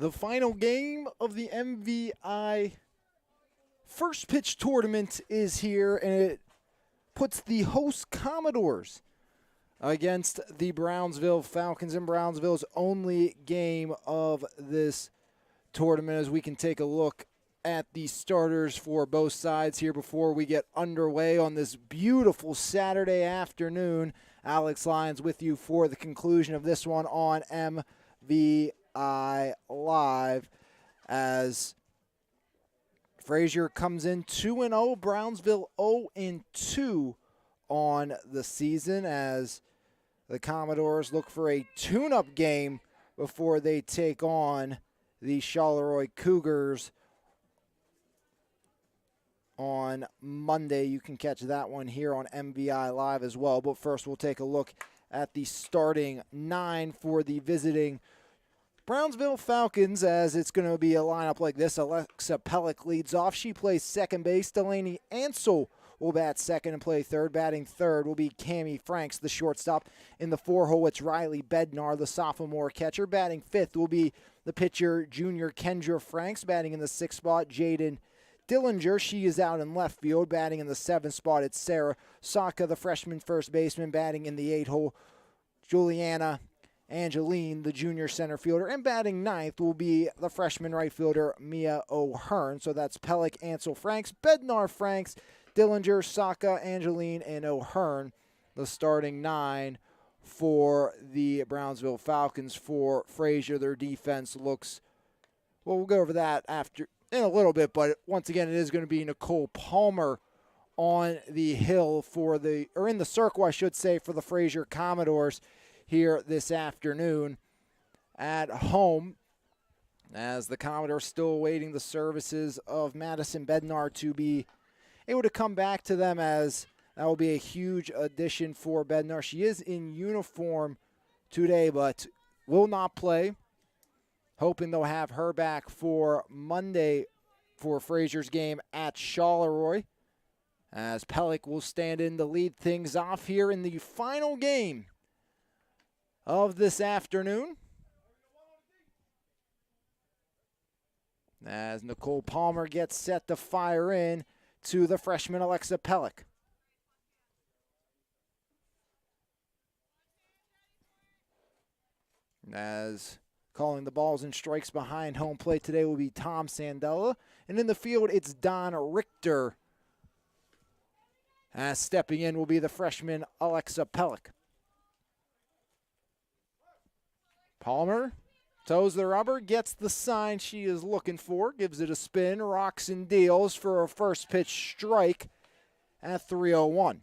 The final game of the MVI first pitch tournament is here, and it puts the host Commodores against the Brownsville Falcons in Brownsville's only game of this tournament, as we can take a look at the starters for both sides here before we get underway on this beautiful Saturday afternoon. Alex Lyons with you for the conclusion of this one on MVI Live, as Frazier comes in 2-0, Brownsville 0-2 on the season, as the Commodores look for a tune-up game before they take on the Charleroi Cougars on Monday. You can catch that one here on MVI Live as well. But first, we'll take a look at the starting 9 for the visiting Brownsville Falcons, as it's going to be a lineup like this. Alexa Pellick leads off. She plays second base. Delaney Ansel will bat second and play third. Batting third will be Cammie Franks, the shortstop. In the 4-hole, it's Riley Bednar, the sophomore catcher. Batting fifth will be the pitcher, junior Kendra Franks. Batting in the 6th spot, Jaden Dillinger. She is out in left field. Batting in the 7th spot, it's Sarah Saka, the freshman first baseman. Batting in the 8-hole, Juliana Angeline, the junior center fielder. And batting ninth will be the freshman right fielder, Mia O'Hearn. So that's Pellick, Ansel, Franks, Bednar, Franks, Dillinger, Saka, Angeline, and O'Hearn, the starting 9 for the Brownsville Falcons. For Frazier, their defense looks, well, we'll go over that after in a little bit, but once again, it is going to be Nicole Palmer on the hill for the, or in the circle, I should say, for the Frazier Commodores here this afternoon at home, as the Commodores still awaiting the services of Madison Bednar to be able to come back to them, as that will be a huge addition for Bednar. She is in uniform today, but will not play. Hoping they'll have her back for Monday for Frazier's game at Charleroi, as Pellick will stand in to lead things off here in the final game of this afternoon, as Nicole Palmer gets set to fire in to the freshman Alexa Pellick. As calling the balls and strikes behind home plate today will be Tom Sandella. And in the field, it's Don Richter. As stepping in will be the freshman Alexa Pellick. Palmer toes the rubber, gets the sign she is looking for, gives it a spin, rocks and deals for a first pitch strike at 3:01.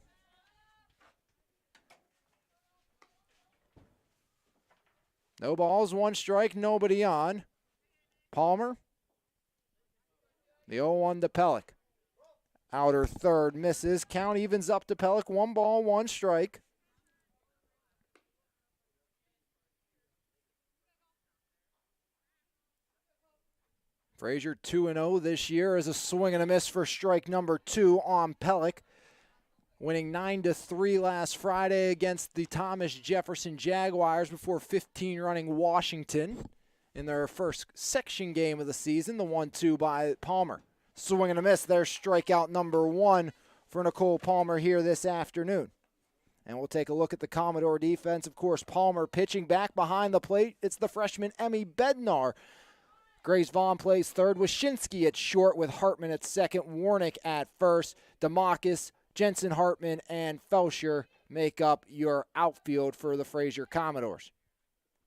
No balls, one strike, nobody on. Palmer. The 0-1 to Pellick. Outer third misses. Count evens up to Pellick. 1 ball, 1 strike. Frazier 2-0 this year as a swing and a miss for strike number 2 on Pellick. Winning 9-3 last Friday against the Thomas Jefferson Jaguars before 15-running Washington in their first section game of the season. The 1-2 by Palmer. Swing and a miss. There's strikeout number 1 for Nicole Palmer here this afternoon. And we'll take a look at the Commodore defense. Of course, Palmer pitching back behind the plate. It's the freshman Emmy Bednar. Grace Vaughn plays third. Wyszynski at short with Hartman at second. Warnick at first. DeMakis, Jensen Hartman, and Felcher make up your outfield for the Frazier Commodores.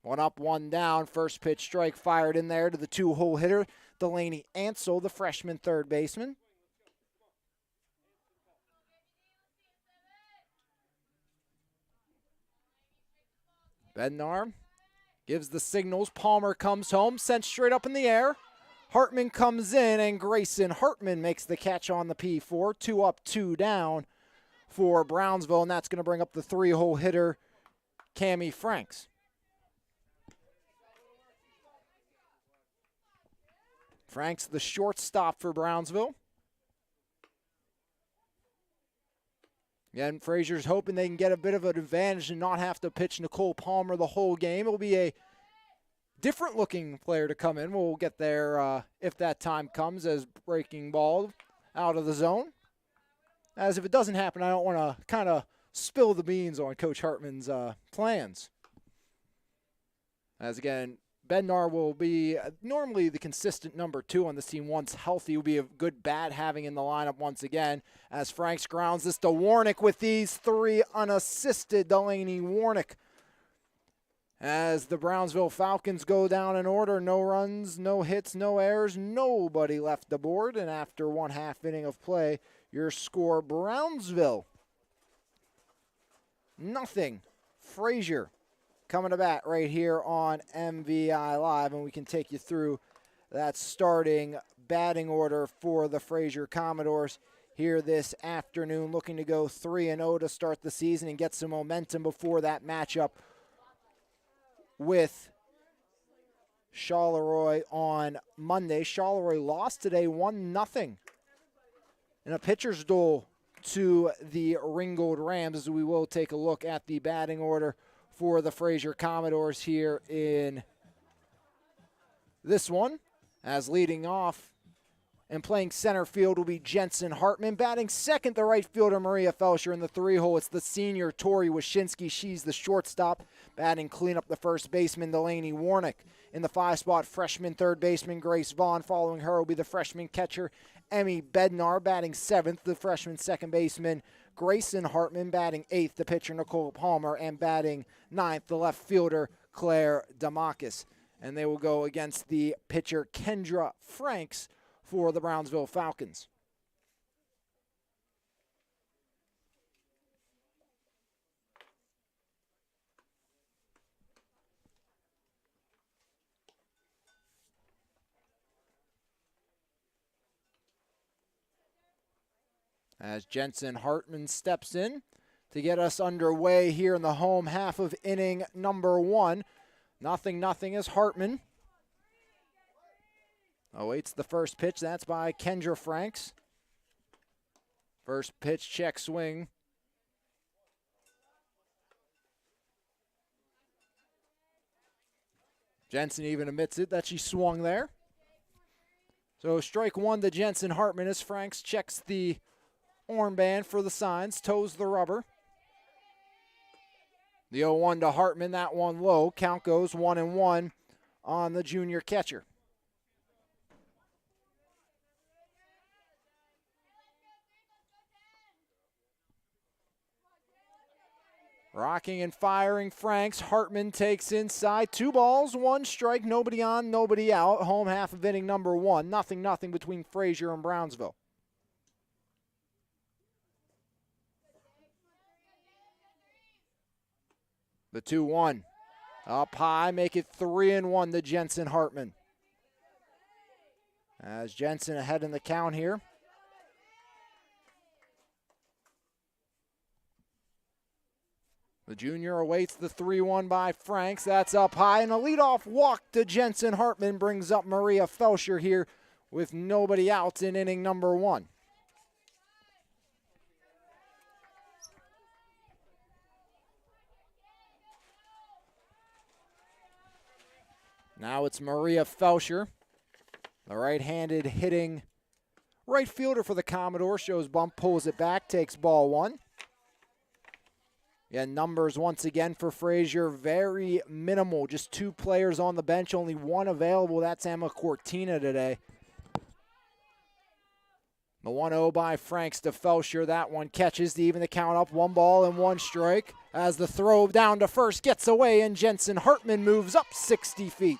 1 up, 1 down. First pitch strike fired in there to the 2-hole hitter, Delaney Ansel, the freshman third baseman. Bednar gives the signals. Palmer comes home, sent straight up in the air. Hartman comes in, and Grayson Hartman makes the catch on the P4. 2 up, 2 down for Brownsville, and that's going to bring up the 3-hole hitter, Cammie Franks. Franks, the shortstop for Brownsville. Again, Frazier's hoping they can get a bit of an advantage and not have to pitch Nicole Palmer the whole game. It'll be a different looking player to come in. We'll get there if that time comes, as breaking ball out of the zone. As if it doesn't happen, I don't want to kind of spill the beans on Coach Hartman's plans. As again, Bednar will be normally the consistent number 2 on this team. Once healthy, will be a good bat having in the lineup once again. As Franks grounds this to Warnick with these 3 unassisted. Delaney Warnick. As the Brownsville Falcons go down in order, no runs, no hits, no errors, nobody left the board. And after 1/2 inning of play, your score, Brownsville 0. Frazier coming to bat right here on MVI Live, and we can take you through that starting batting order for the Frazier Commodores here this afternoon, looking to go 3-0 to start the season and get some momentum before that matchup with Charleroi on Monday. Charleroi lost today 1-0 in a pitcher's duel to the Ringgold Rams, as we will take a look at the batting order for the Frazier Commodores here in this one. As leading off and playing center field will be Jensen Hartman. Batting second, the right fielder Maria Felsher. In the 3-hole, it's the senior Tori Wyszynski. She's the shortstop. Batting cleanup, the first baseman Delaney Warnick. In the 5 spot, freshman third baseman Grace Vaughn. Following her will be the freshman catcher Emmy Bednar. Batting 7th, the freshman second baseman Grayson Hartman. Batting 8th, the pitcher Nicole Palmer. And batting 9th, the left fielder Claire Damakis. And they will go against the pitcher Kendra Franks for the Brownsville Falcons. As Jensen Hartman steps in to get us underway here in the home half of inning number 1. 0-0 is Hartman. Awaits the first pitch. That's by Kendra Franks. First pitch, check swing. Jensen even admits it that she swung there. So strike 1 to Jensen Hartman as Franks checks the armband for the signs, toes the rubber. The 0-1 to Hartman, that one low. Count goes 1-1 on the junior catcher. Rocking and firing Franks. Hartman takes inside. 2 balls, 1 strike, nobody on, nobody out. Home half of inning number 1. 0-0 between Frazier and Brownsville. The 2-1. Up high, make it 3-1 to Jensen Hartman. As Jensen ahead in the count here. The junior awaits the 3-1 by Franks. That's up high, and a leadoff walk to Jensen Hartman brings up Maria Felsher here with nobody out in inning number 1. Now it's Maria Felsher, the right-handed hitting right fielder for the Commodore. Shows bump, pulls it back, takes ball 1. Yeah, numbers once again for Frazier, very minimal. Just 2 players on the bench, only 1 available. That's Emma Cortina today. The 1-0 by Franks to Felsher. That one catches to even the count up. 1 ball and 1 strike. As the throw down to first gets away, and Jensen Hartman moves up 60 feet.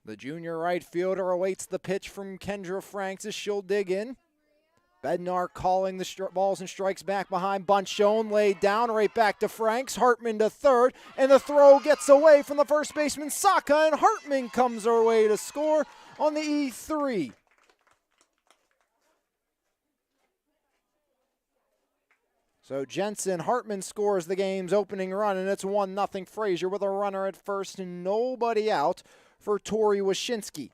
The junior right fielder awaits the pitch from Kendra Franks as she'll dig in. Bednar calling the balls and strikes back behind. Bunt shown, laid down, right back to Franks. Hartman to third, and the throw gets away from the first baseman, Saka, and Hartman comes her way to score on the E3. So Jensen Hartman scores the game's opening run, and it's 1-0 Frazier with a runner at first and nobody out for Tori Wyszynski.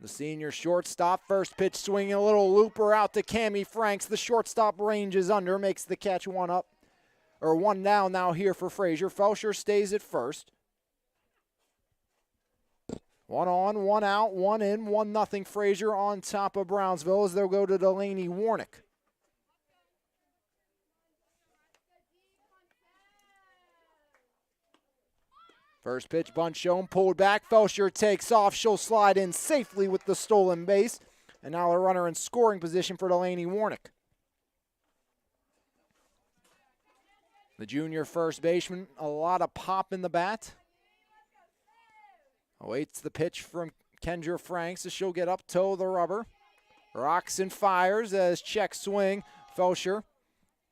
The senior shortstop, first pitch swinging, a little looper out to Cammie Franks. The shortstop ranges under, makes the catch, one down now here for Frazier. Felcher stays at first. 1 on, 1 out, 1 in, 1-0 Frazier on top of Brownsville as they'll go to Delaney Warnick. First pitch bunt shown, pulled back. Felcher takes off. She'll slide in safely with the stolen base. And now a runner in scoring position for Delaney Warnick. The junior first baseman, a lot of pop in the bat. Awaits the pitch from Kendra Franks as she'll get up, toe the rubber. Rocks and fires as check swing. Felcher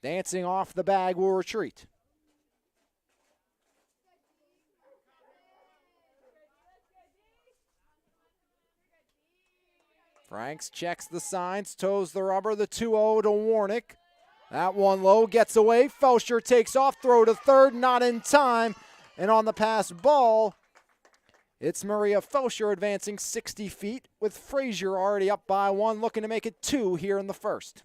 dancing off the bag will retreat. Franks checks the signs, toes the rubber, the 2-0 to Warnick. That one low, gets away. Felcher takes off, throw to third, not in time. And on the pass ball, it's Maria Felcher advancing 60 feet with Frazier already up by 1, looking to make it 2 here in the first.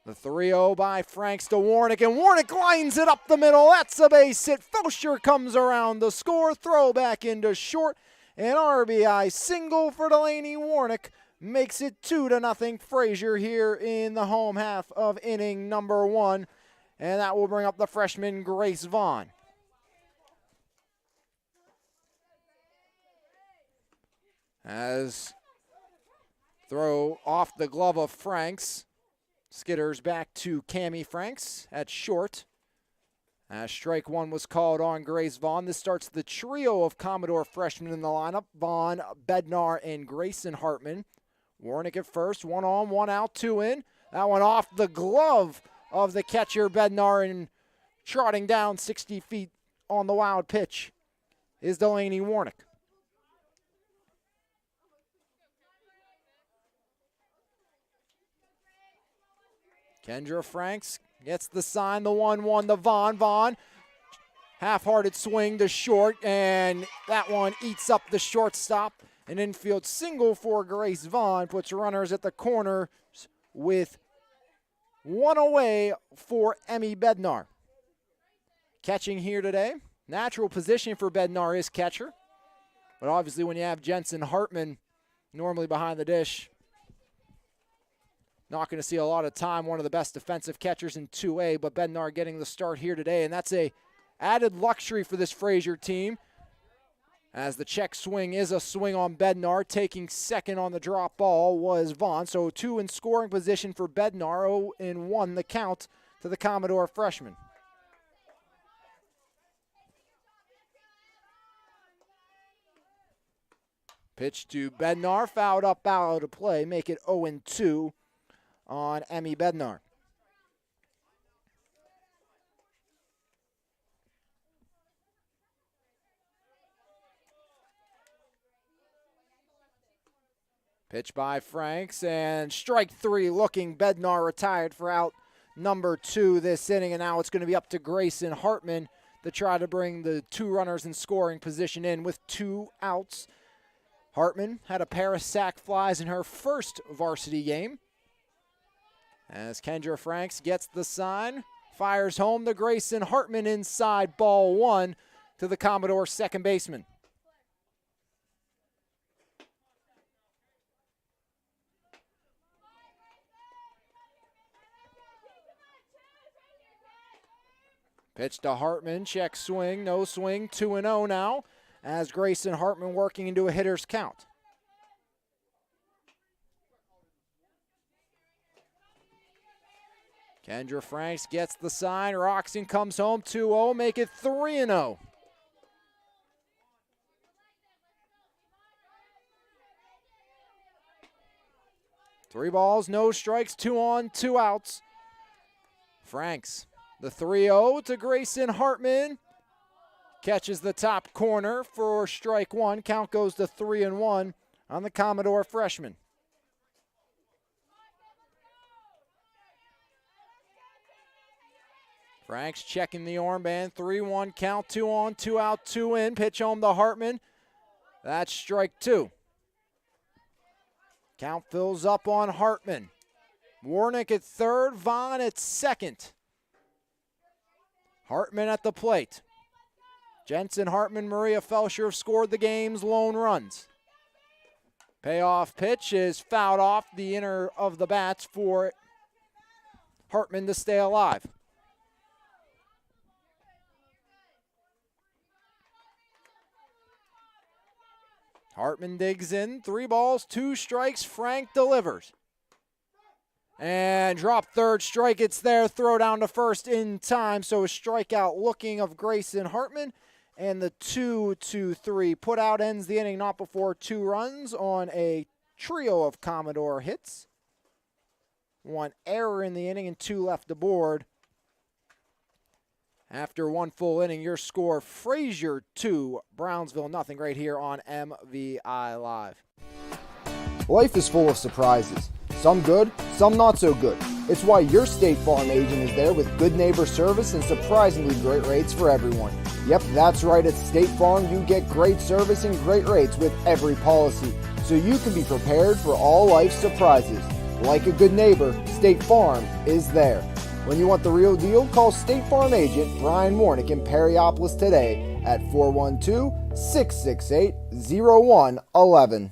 The 3-0 by Franks to Warnick, and Warnick lines it up the middle. That's a base hit. Felcher comes around the score, throw back into short. An RBI single for Delaney Warnick makes it 2-0 Frazier here in the home half of inning number 1. And that will bring up the freshman Grace Vaughn. As throw off the glove of Franks. Skitters back to Cammie Franks at short. As strike 1 was called on Grace Vaughn. This starts the trio of Commodore freshmen in the lineup. Vaughn, Bednar, and Grayson Hartman. Warnick at first. 1 on, 1 out, 2 in. That one off the glove of the catcher, Bednar, and trotting down 60 feet on the wild pitch is Delaney Warnick. Kendra Franks gets the sign, the 1-1 to Vaughn. Vaughn, half-hearted swing to short, and that one eats up the shortstop. An infield single for Grace Vaughn puts runners at the corners with 1 away for Emmy Bednar. Catching here today. Natural position for Bednar is catcher. But obviously when you have Jensen Hartman normally behind the dish, not going to see a lot of time. One of the best defensive catchers in 2A, but Bednar getting the start here today, and that's a added luxury for this Frazier team, as the check swing is a swing on Bednar. Taking second on the drop ball was Vaughn, so 2 in scoring position for Bednar. 0-1 the count to the Commodore freshman. Pitch to Bednar, fouled up out of play, make it 0-2. On Emmy Bednar. Pitch by Franks, and strike 3 looking. Bednar retired for out number 2 this inning, and now it's going to be up to Grayson Hartman to try to bring the 2 runners in scoring position in with 2 outs. Hartman had a pair of sac flies in her first varsity game. As Kendra Franks gets the sign, fires home to Grayson Hartman inside, ball 1 to the Commodore second baseman. Pitch to Hartman, check swing, no swing, 2-0 now, as Grayson Hartman working into a hitter's count. Kendra Franks gets the sign. Roxon comes home, 2-0, make it 3-0. Three balls, no strikes, 2 on, 2 outs. Franks, the 3-0 to Grayson Hartman. Catches the top corner for strike 1. Count goes to 3-1 on the Commodore freshman. Franks checking the armband, 3-1 count, 2 on, 2 out, 2 in. Pitch home to Hartman. That's strike 2. Count fills up on Hartman. Warnick at third, Vaughn at second. Hartman at the plate. Jensen, Hartman, Maria Felsher have scored the game's lone runs. Payoff pitch is fouled off the inner of the bats for Hartman to stay alive. Hartman digs in, 3 balls, 2 strikes, Frank delivers. And drop third, strike, it's there, throw down to first in time, so a strikeout looking of Grayson Hartman. And the 2-2-3 put out ends the inning, not before 2 runs on a trio of Commodore hits. 1 error in the inning and 2 left aboard. After 1 full inning, your score, Frazier 2, Brownsville nothing, right here on MVI Live. Life is full of surprises. Some good, some not so good. It's why your State Farm agent is there with good neighbor service and surprisingly great rates for everyone. Yep, that's right. At State Farm, you get great service and great rates with every policy, so you can be prepared for all life's surprises. Like a good neighbor, State Farm is there. When you want the real deal, call State Farm agent Brian Warnick in Perryopolis today at 412-668-0111.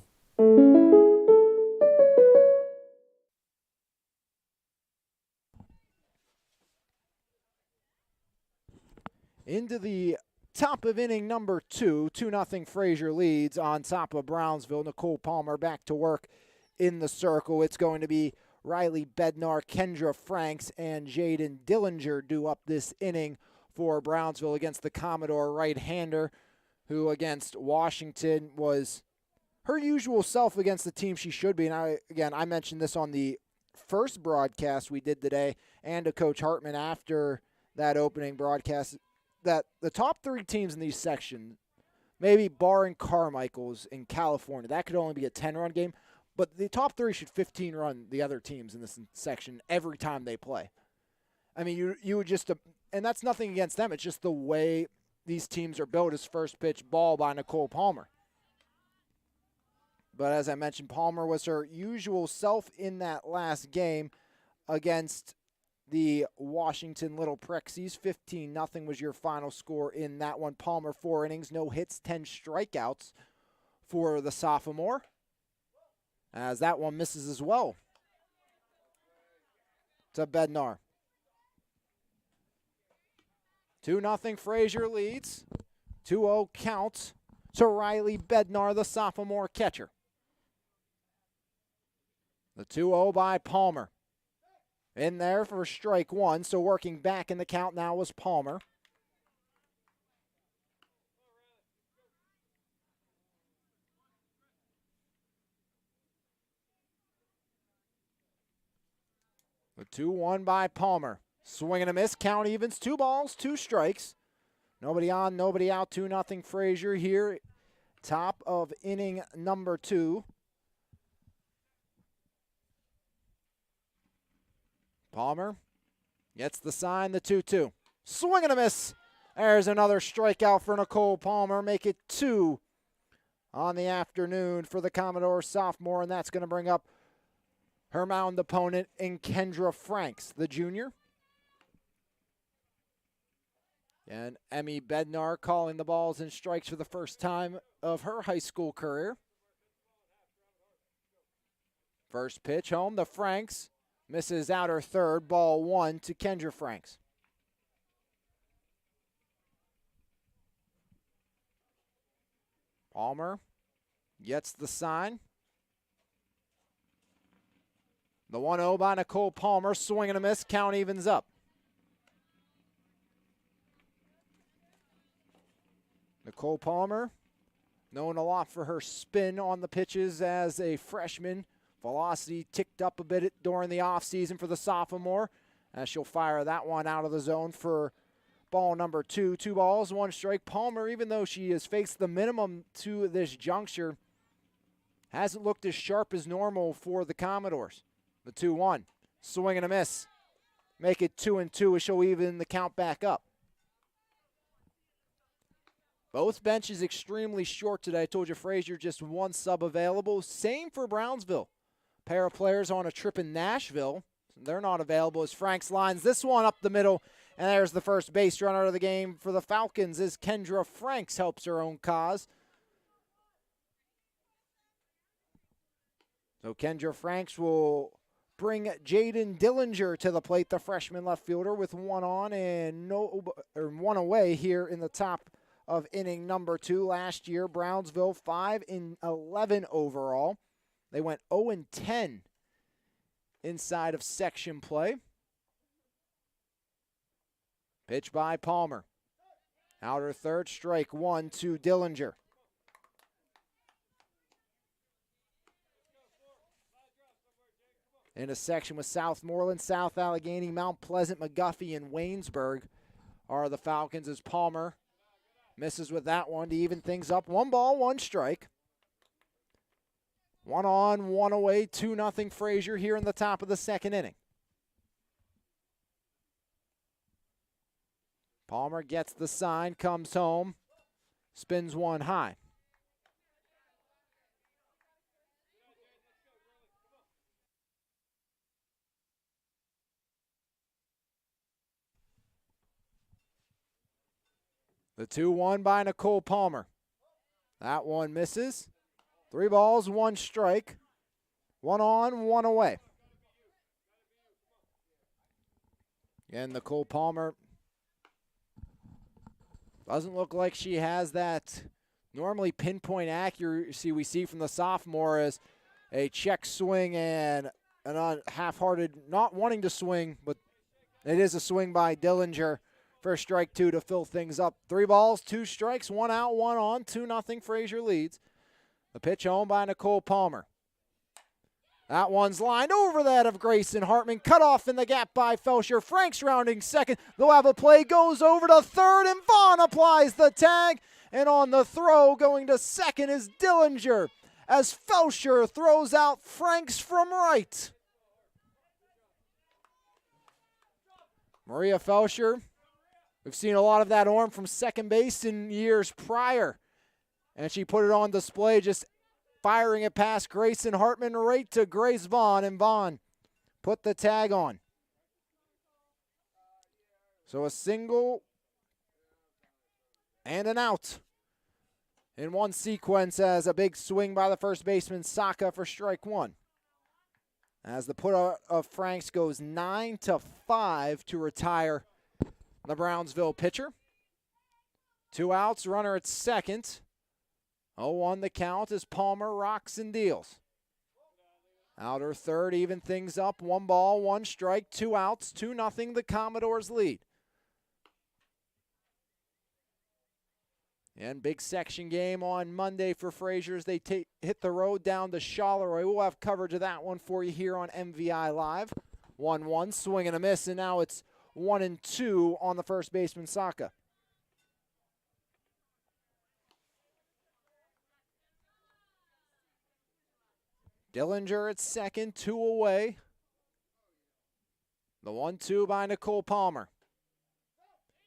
Into the top of inning number 2, 2-0 Frazier leads on top of Brownsville. Nicole Palmer back to work in the circle. It's going to be Riley Bednar, Kendra Franks, and Jaden Dillinger do up this inning for Brownsville against the Commodore right-hander, who against Washington was her usual self against the team she should be. And I mentioned this on the first broadcast we did today and to Coach Hartman after that opening broadcast, that the top 3 teams in these sections, maybe barring Carmichael's in California, that could only be a 10-run game, but the top 3 should 15-run the other teams in this section every time they play. I mean, you would just, and that's nothing against them, it's just the way these teams are built as first pitch ball by Nicole Palmer. But as I mentioned, Palmer was her usual self in that last game against the Washington Little Prexies. 15-0 was your final score in that one. Palmer 4 innings, no hits, 10 strikeouts for the sophomore, as that one misses as well to Bednar. 2-0 Frazier leads. 2-0 count to Riley Bednar, the sophomore catcher. The 2-0 by Palmer. In there for strike 1, so working back in the count now was Palmer. The 2-1 by Palmer. Swing and a miss, count evens, 2 balls, 2 strikes. Nobody on, nobody out, 2-0 Frazier here. Top of inning number 2. Palmer gets the sign, the 2-2. Swing and a miss. There's another strikeout for Nicole Palmer. Make it 2 on the afternoon for the Commodore sophomore, and that's going to bring up her mound opponent in Kendra Franks, the junior. And Emmy Bednar calling the balls and strikes for the first time of her high school career. First pitch home to Franks. Misses outer third, ball 1 to Kendra Franks. Palmer gets the sign. The 1-0 by Nicole Palmer, swing and a miss, count evens up. Nicole Palmer, known a lot for her spin on the pitches as a freshman. Velocity ticked up a bit during the offseason for the sophomore, as she'll fire that one out of the zone for ball number 2. 2 balls, 1 strike. Palmer, even though she has faced the minimum to this juncture, hasn't looked as sharp as normal for the Commodores. The 2-1, swing and a miss. Make it 2-2 as she'll even the count back up. Both benches extremely short today. I told you Frazier just 1 sub available. Same for Brownsville. pair of players on a trip in Nashville. They're not available as Franks lines this one up the middle. And there's the first base runner of the game for the Falcons as Kendra Franks helps her own cause. So Kendra Franks will bring Jaden Dillinger to the plate, the freshman left fielder, with one on and one away here in the top of inning number 2. Last year, Brownsville 5-11 overall. They went 0-10 inside of section play. Pitch by Palmer. Outer third, strike one to Dillinger. In a section with Southmoreland, South Allegheny, Mount Pleasant, McGuffey, and Waynesburg are the Falcons as Palmer misses with that one to even things up. 1 ball, 1 strike. 1 on, 1 away, 2-0 Frazier here in the top of the second inning. Palmer gets the sign, comes home, spins one high. The 2-1 by Nicole Palmer. That one misses. 3 balls, 1 strike. 1 on, 1 away. Again, Nicole Palmer doesn't look like she has that normally pinpoint accuracy we see from the sophomore as a check swing and an half-hearted, not wanting to swing, but it is a swing by Dillinger for strike 2 to fill things up. 3 balls, 2 strikes, 1 out, 1 on, 2-0 Frazier leads. The pitch home by Nicole Palmer. That one's lined over that of Grayson Hartman. Cut off in the gap by Felcher. Franks rounding second. They'll have a play. Goes over to third, and Vaughn applies the tag. And on the throw, going to second is Dillinger as Felcher throws out Franks from right. Maria Felcher, we've seen a lot of that arm from second base in years prior. And she put it on display, just firing it past Grayson Hartman right to Grace Vaughn, and Vaughn put the tag on. So a single and an out in one sequence as a big swing by the first baseman, Saka, for strike 1. As the put of Franks goes 9-5 to retire the Brownsville pitcher. 2 outs, runner at second. 0-1 the count as Palmer rocks and deals. Outer third, even things up. 1 ball, 1 strike, 2 outs, 2-0 the Commodores lead. And big section game on Monday for Frazier as they hit the road down to Charleroi. We'll have coverage of that one for you here on MVI Live. 1-1, swing and a miss, and now it's 1-2 on the first baseman, Saka. Dillinger at second, 2 away. The 1-2 by Nicole Palmer.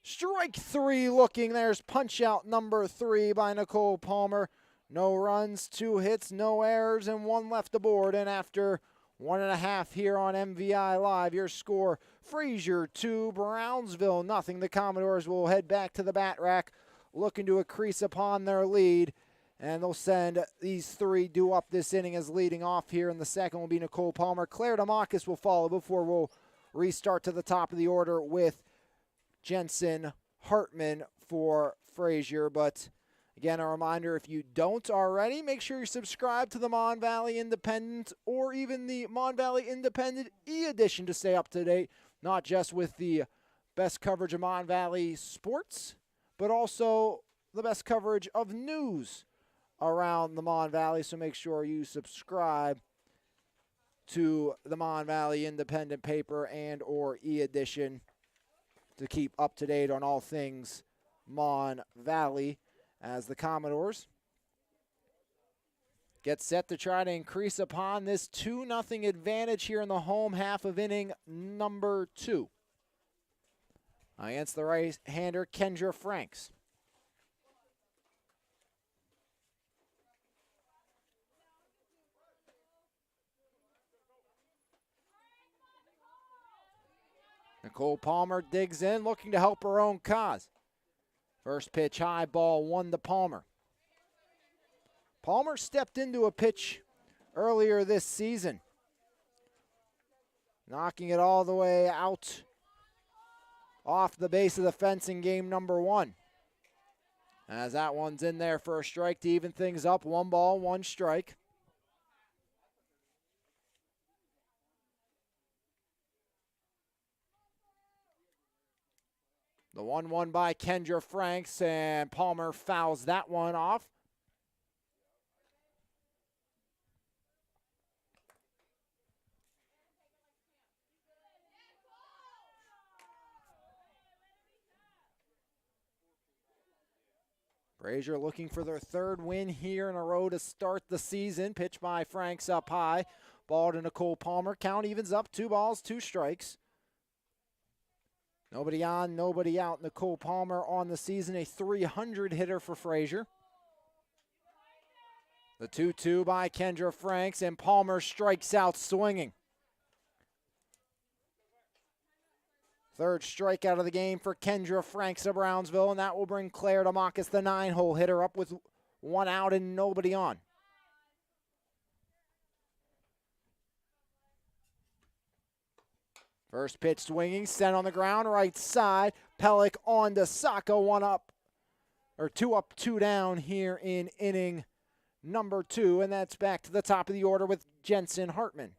Strike 3 looking. There's punch out number 3 by Nicole Palmer. No runs, 2 hits, no errors, and 1 left aboard. And after 1.5 here on MVI Live, your score, Frazier 2, Brownsville 0. The Commodores will head back to the bat rack, looking to increase upon their lead. And they'll send these 3 due up this inning as leading off here in the second will be Nicole Palmer. Claire Demakis will follow before we'll restart to the top of the order with Jensen Hartman for Frazier. But again, a reminder, if you don't already, make sure you subscribe to the Mon Valley Independent or even the Mon Valley Independent e-edition to stay up to date, not just with the best coverage of Mon Valley sports, but also the best coverage of news around the Mon Valley. So make sure you subscribe to the Mon Valley Independent paper and or e-edition to keep up to date on all things Mon Valley as the Commodores get set to try to increase upon this 2-0 advantage here in the home half of inning number 2. Against the right-hander, Kendra Franks. Nicole Palmer digs in, looking to help her own cause. First pitch high, ball 1 to Palmer. Palmer stepped into a pitch earlier this season, knocking it all the way out off the base of the fence in game number 1. As that one's in there for a strike to even things up. 1 ball, 1 strike. The 1-1 by Kendra Franks, and Palmer fouls that one off. Frazier looking for their 3rd win here in a row to start the season. Pitch by Franks up high. Ball to Nicole Palmer. Count evens up. 2 balls, 2 strikes. Nobody on, nobody out. Nicole Palmer on the season, a 300 hitter for Frazier. The 2-2 by Kendra Franks, and Palmer strikes out swinging. 3rd strikeout of the game for Kendra Franks of Brownsville, and that will bring Claire DeMacus, the 9-hole hitter, up with 1 out and nobody on. First pitch swinging, sent on the ground, right side. Pellick on to Sacco, 1 up, or 2 up, 2 down here in inning number 2, and that's back to the top of the order with Jensen Hartman.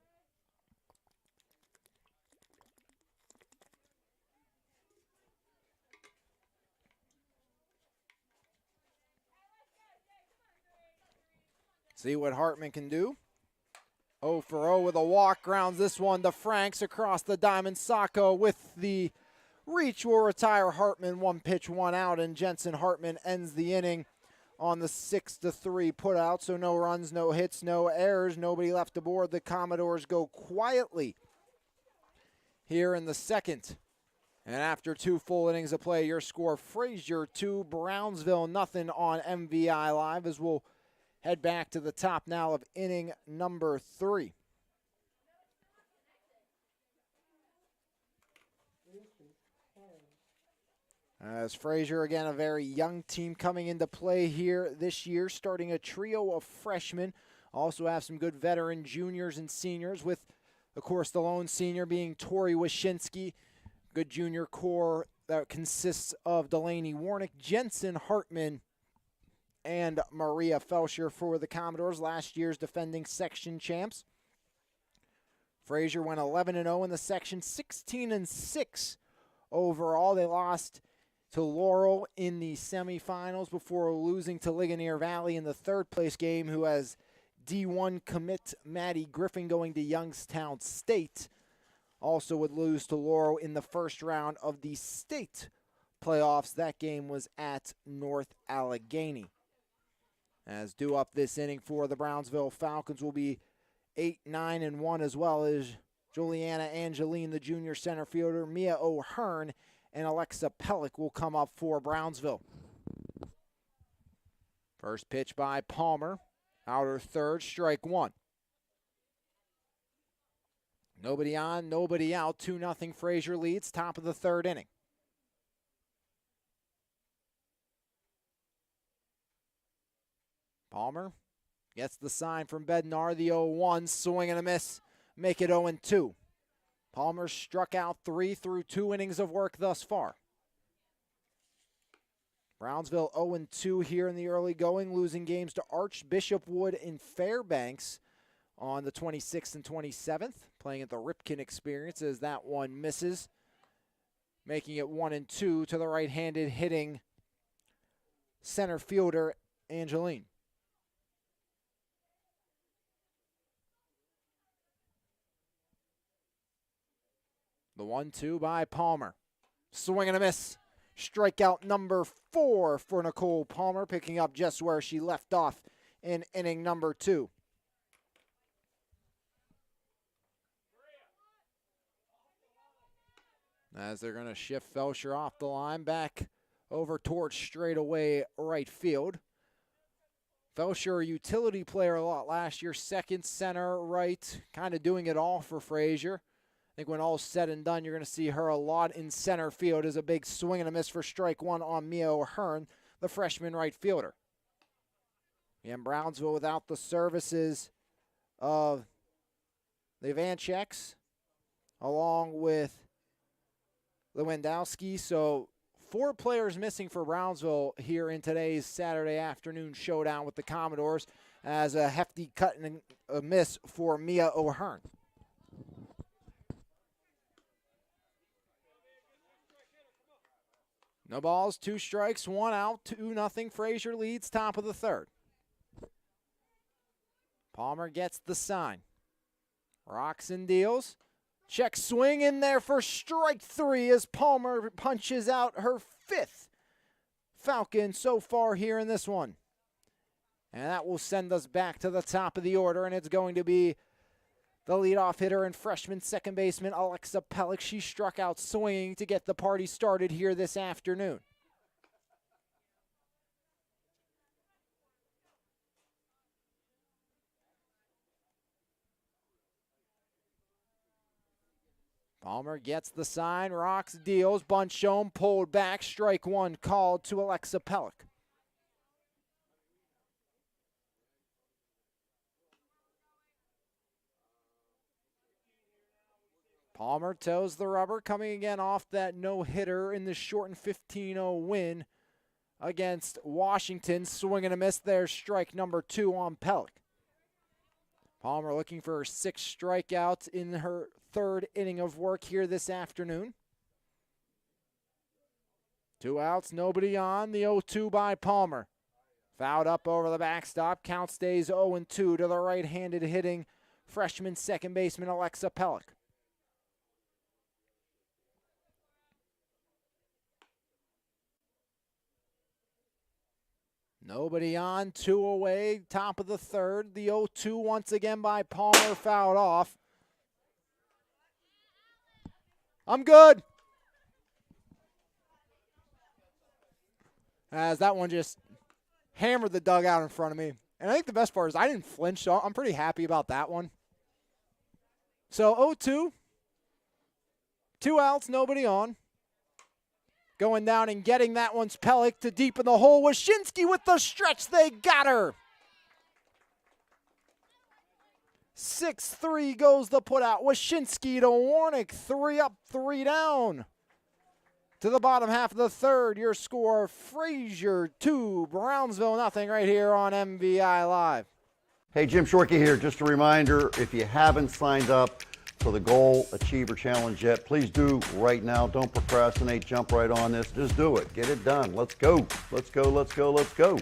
See what Hartman can do. 0 for 0 with a walk, grounds this one to Franks across the diamond. Sacco with the reach will retire Hartman. 1 pitch, 1 out, and Jensen Hartman ends the inning on the 6-3 putout. So no runs, no hits, no errors, nobody left aboard. The Commodores go quietly here in the 2nd. And after 2 full innings of play, your score: Frazier 2, Brownsville nothing on MVI Live, as we'll head back to the top now of inning number 3. As Frazier, again, a very young team coming into play here this year, starting a trio of freshmen. Also have some good veteran juniors and seniors, with, of course, the lone senior being Tori Wyszynski. Good junior core that consists of Delaney Warnick, Jensen Hartman, and Maria Felcher for the Commodores, last year's defending section champs. Frazier went 11-0 in the section, 16-6 overall. They lost to Laurel in the semifinals before losing to Ligonier Valley in the 3rd place game, who has D1 commit Maddie Griffin going to Youngstown State. Also would lose to Laurel in the 1st round of the state playoffs. That game was at North Allegheny. As due up this inning for the Brownsville Falcons will be 8-9-1, as well as Juliana Angeline, the junior center fielder. Mia O'Hearn and Alexa Pellick will come up for Brownsville. First pitch by Palmer. Outer 3rd, strike 1. Nobody on, nobody out. 2-0 Frazier leads, top of the 3rd inning. Palmer gets the sign from Bednar, the 0-1, swing and a miss, make it 0-2. Palmer struck out 3 through 2 innings of work thus far. Brownsville 0-2 here in the early going, losing games to Archbishop Wood in Fairbanks on the 26th and 27th, playing at the Ripken Experience, as that one misses, making it 1-2 to the right-handed hitting center fielder Angeline. The 1-2 by Palmer. Swing and a miss. Strikeout number 4 for Nicole Palmer, picking up just where she left off in inning number 2. As they're going to shift Felcher off the line, back over towards straightaway right field. Felcher, a utility player a lot last year, 2nd, center, right, kind of doing it all for Frazier. think when all's said and done, you're going to see her a lot in center field as a big swing and a miss for strike one on Mia O'Hearn, the freshman right fielder. And Brownsville without the services of the Vancheks, along with Lewandowski. So 4 players missing for Brownsville here in today's Saturday afternoon showdown with the Commodores, as a hefty cut and a miss for Mia O'Hearn. No balls, 2 strikes, 1 out, 2-0. Frazier leads, top of the third. Palmer gets the sign. Rocks and deals. Check swing in there for strike 3 as Palmer punches out her 5th Falcon so far here in this one. And that will send us back to the top of the order, and it's going to be the leadoff hitter and freshman second baseman Alexa Pellick. She struck out swinging to get the party started here this afternoon. Palmer gets the sign, rocks, deals, bunt shown, pulled back, strike 1 called to Alexa Pellick. Palmer toes the rubber, coming again off that no-hitter in the shortened 15-0 win against Washington. Swing and a miss there, strike number 2 on Pellick. Palmer looking for her 6th strikeouts in her 3rd inning of work here this afternoon. 2 outs, nobody on. The 0-2 by Palmer. Fouled up over the backstop. Count stays 0-2 to the right-handed hitting freshman second baseman Alexa Pellick. Nobody on, 2 away, top of the third. The 0-2 once again by Palmer, fouled off. I'm good. As that one just hammered the dugout in front of me. And I think the best part is I didn't flinch, so I'm pretty happy about that one. So 0-2, 2 outs, nobody on. Going down and getting that one's Pellick to deep in the hole. Wyszynski with the stretch. They got her. 6-3 goes the putout. Wyszynski to Warnick. 3 up, 3 down. To the bottom half of the third, your score, Frazier 2, Brownsville nothing, right here on MVI Live. Hey, Jim Shorkey here. Just a reminder, if you haven't signed up for the Goal Achiever Challenge yet, please do right now. Don't procrastinate. Jump right on this. Just do it. Get it done. Let's go. Let's go. Let's go. Let's go.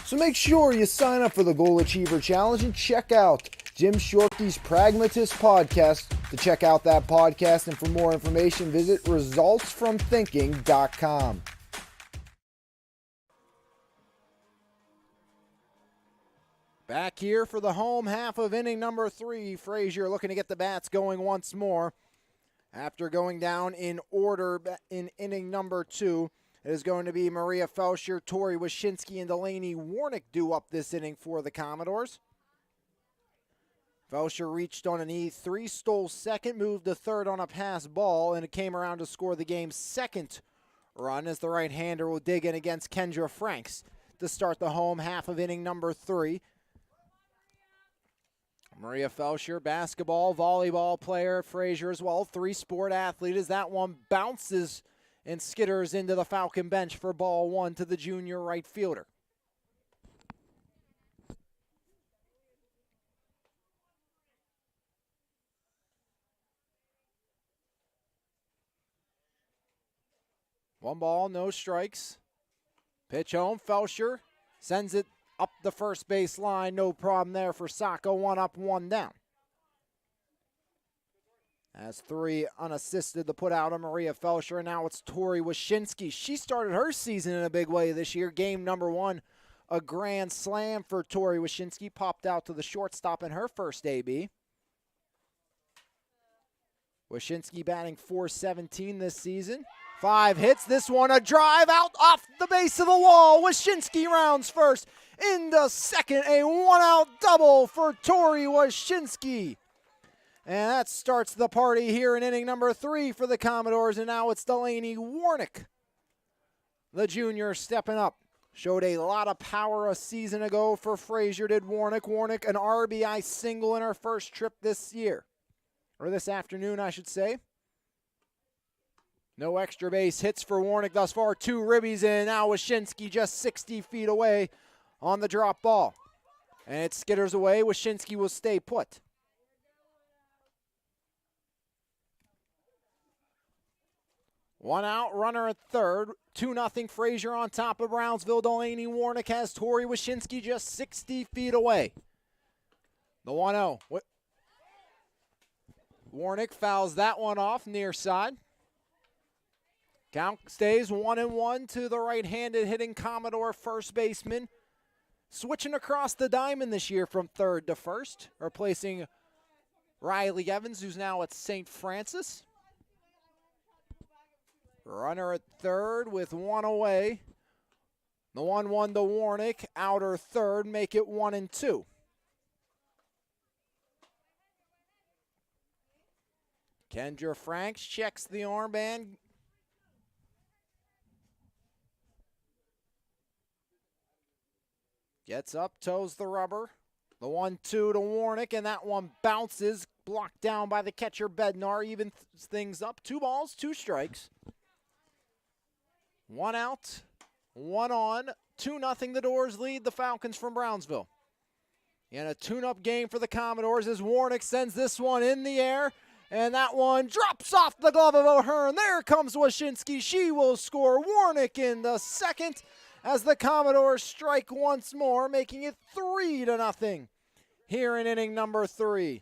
So make sure you sign up for the Goal Achiever Challenge and check out Jim Shorkey's Pragmatist podcast. To check out that podcast and for more information, visit resultsfromthinking.com. Back here for the home half of inning number 3. Frazier looking to get the bats going once more. After going down in order in inning number 2, it is going to be Maria Felshire, Tori Wyszynski, and Delaney Warnick due up this inning for the Commodores. Felshire reached on an E3, stole second, moved to third on a pass ball, and it came around to score the game's 2nd run as the right-hander will dig in against Kendra Franks to start the home half of inning number 3. Maria Felshire, basketball, volleyball player at Frazier as well, 3-sport athlete, as that one bounces and skitters into the Falcon bench for ball 1 to the junior right fielder. One ball, no strikes. Pitch home, Felshire sends it up the first base line. No problem there for Sacco. 1 up, 1 down. As 3 unassisted, the put out of Maria Felshire. And now it's Tori Wyszynski. She started her season in a big way this year. Game number 1, a grand slam for Tori Wyszynski. Popped out to the shortstop in her first AB. Wyszynski batting .417 this season. 5 hits, this one a drive out off the base of the wall. Wyszynski rounds first, into second, a 1-out double for Tori Wyszynski. And that starts the party here in inning number 3 for the Commodores, and now it's Delaney Warnick, the junior, stepping up. Showed a lot of power a season ago for Frazier, did Warnick. Warnick, an RBI single in her first trip this year. Or this afternoon, I should say. No extra base hits for Warnick thus far. 2 ribbies in. Now Wyszynski just 60 feet away on the drop ball. And it skitters away. Wyszynski will stay put. One out, runner at third. 2-0 Frazier on top of Brownsville. Delaney Warnick has Tori Wyszynski just 60 feet away. The 1-0. Warnick fouls that one off near side. Count stays 1-1 to the right-handed hitting Commodore first baseman. Switching across the diamond this year from third to first, replacing Riley Evans, who's now at St. Francis. Runner at third with 1 away. The 1-1 to Warnick, outer third, make it 1-2. Kendra Franks checks the armband. Gets up, toes the rubber. The 1-2 to Warnick, and that one bounces, blocked down by the catcher Bednar, evens things up. 2 balls, 2 strikes. 1 out, 1 on. 2-0 the Doors lead the Falcons from Brownsville. And a tune-up game for the Commodores as Warnick sends this one in the air. And that one drops off the glove of O'Hearn. There comes Wyszynski. She will score. Warnick in the second as the Commodores strike once more, making it 3-0 here in inning number 3.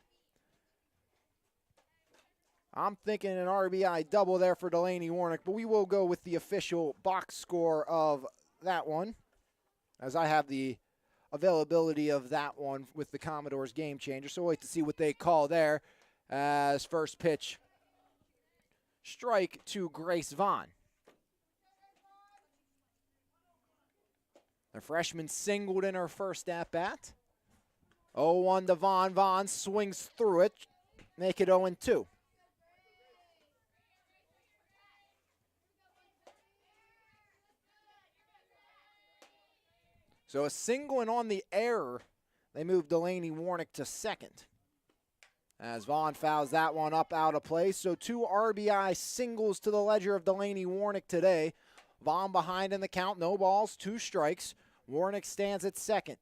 I'm thinking an RBI double there for Delaney Warnick, but we will go with the official box score of that one, as I have the availability of that one with the Commodores game changer. So we'll wait to see what they call there as first pitch strike to Grace Vaughn. The freshman singled in her first at-bat. 0-1 to Vaughn. Vaughn swings through it. Make it 0-2. So a single and on the error, they move Delaney Warnick to second. As Vaughn fouls that one up out of play. So 2 RBI singles to the ledger of Delaney Warnick today. Vaughn behind in the count, no balls, 2 strikes. Warnick stands at second.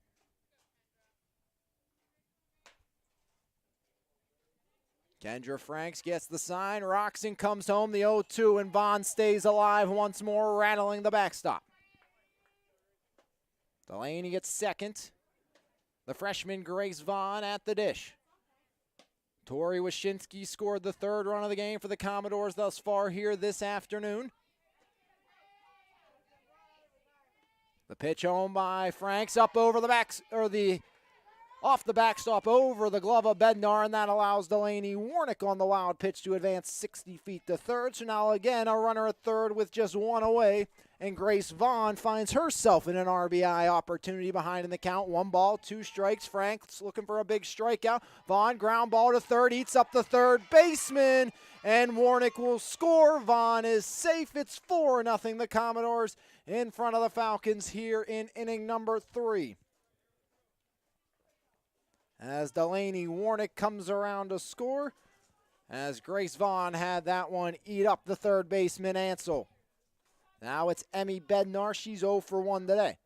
Kendra Franks gets the sign. Roxon comes home, the 0-2, and Vaughn stays alive once more, rattling the backstop. Delaney gets second. The freshman Grace Vaughn at the dish. Tori Wyszynski scored the 3rd run of the game for the Commodores thus far here this afternoon. The pitch home by Franks, up over the off the backstop over the glove of Bednar, and that allows Delaney Warnick on the wild pitch to advance 60 feet to third. So now again a runner at third with just 1 away, and Grace Vaughn finds herself in an RBI opportunity behind in the count. 1 ball, 2 strikes. Franks looking for a big strikeout. Vaughn ground ball to third, eats up the third baseman, and Warnick will score. Vaughn is safe. It's 4-0 the Commodores in front of the Falcons here in inning number 3. As Delaney Warnick comes around to score, as Grace Vaughn had that one eat up the third baseman Ansel. Now it's Emmy Bednar. She's 0 for 1 today.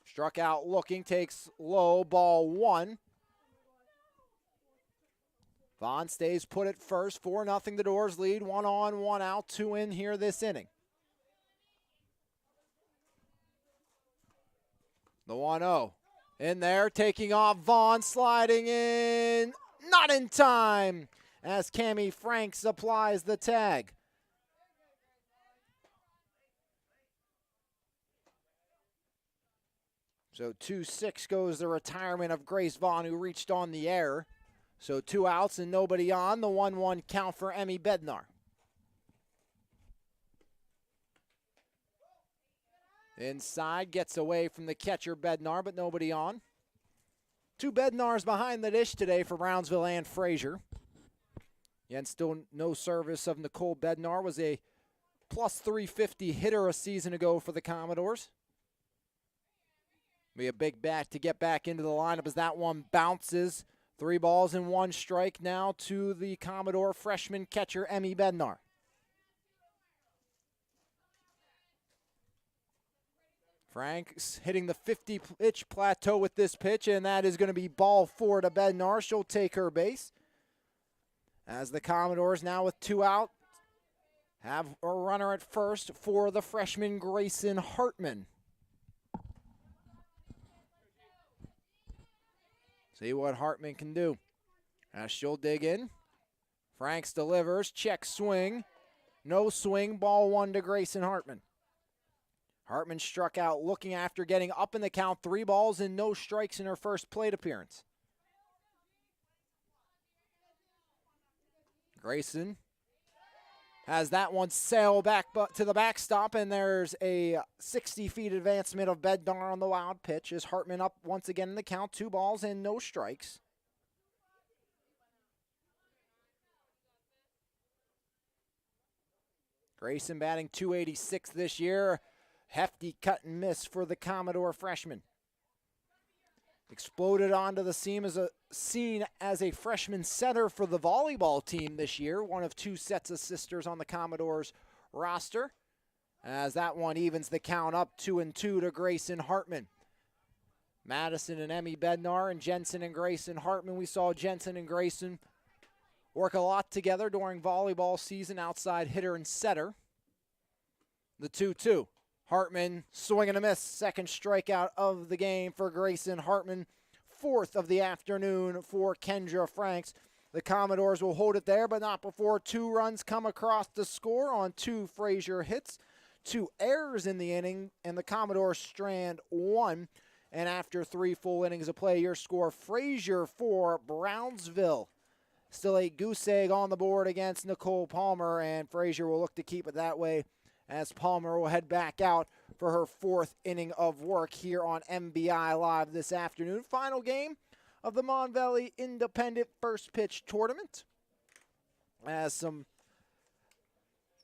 Struck out looking, takes low, ball 1. Vaughn stays put at first. 4-0 the Doors lead. 1 on, 1 out, 2 in here this inning. The 1-0. In there, taking off Vaughn, sliding in. Not in time as Cammie Franks applies the tag. So 2-6 goes the retirement of Grace Vaughn, who reached on the error. So 2 outs and nobody on. The 1-1 count for Emmy Bednar. Inside, gets away from the catcher Bednar, but nobody on. Two Bednars behind the dish today for Brownsville and Frazier. Again, still no service of Nicole Bednar. Was a plus 350 hitter a season ago for the Commodores. Be a big bat to get back into the lineup as that one bounces. 3 balls and 1 strike now to the Commodore freshman catcher, Emmy Bednar. Frank's hitting the 50-pitch plateau with this pitch, and that is going to be ball 4 to Bednar. She'll take her base. As the Commodores now with 2 out, have a runner at first for the freshman Grayson Hartman. See what Hartman can do. As she'll dig in. Franks delivers, check swing. No swing, ball 1 to Grayson Hartman. Hartman struck out looking after getting up in the count. 3 balls and no strikes in her first plate appearance. Grayson has that one sail back to the backstop, and there's a 60 feet advancement of Bednar on the wild pitch as Hartman up once again in the count. 2 balls and no strikes. Grayson batting .286 this year. Hefty cut and miss for the Commodore freshman. Exploded onto the scene as a freshman setter for the volleyball team this year. One of 2 sets of sisters on the Commodores roster. As that one evens the count up 2-2 to Grayson Hartman. Madison and Emmy Bednar and Jensen and Grayson Hartman. We saw Jensen and Grayson work a lot together during volleyball season, outside hitter and setter. The 2-2. Hartman swing and a miss. Second strikeout of the game for Grayson Hartman. 4th of the afternoon for Kendra Franks. The Commodores will hold it there, but not before 2 runs come across the score on 2 Frazier hits. 2 errors in the inning, and the Commodores strand 1. And after 3 full innings of play, your score, Frazier 4, Brownsville. Still a goose egg on the board against Nicole Palmer, and Frazier will look to keep it that way as Palmer will head back out for her 4th inning of work here on MVI Live this afternoon. Final game of the Mon Valley Independent First Pitch Tournament. As some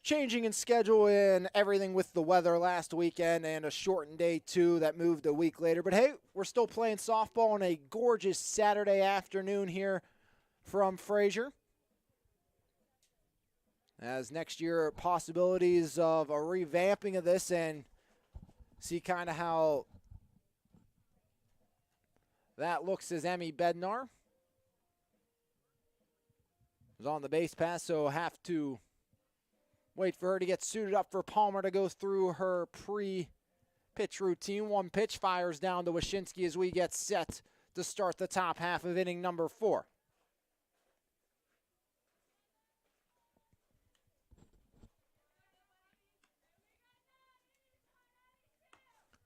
changing in schedule and everything with the weather last weekend and a shortened day too that moved a week later. But hey, we're still playing softball on a gorgeous Saturday afternoon here from Frazier. As next year, possibilities of a revamping of this and see kind of how that looks as Emmy Bednar is on the base pass, so have to wait for her to get suited up for Palmer to go through her pre-pitch routine. 1 pitch fires down to Wyszynski as we get set to start the top half of inning number 4.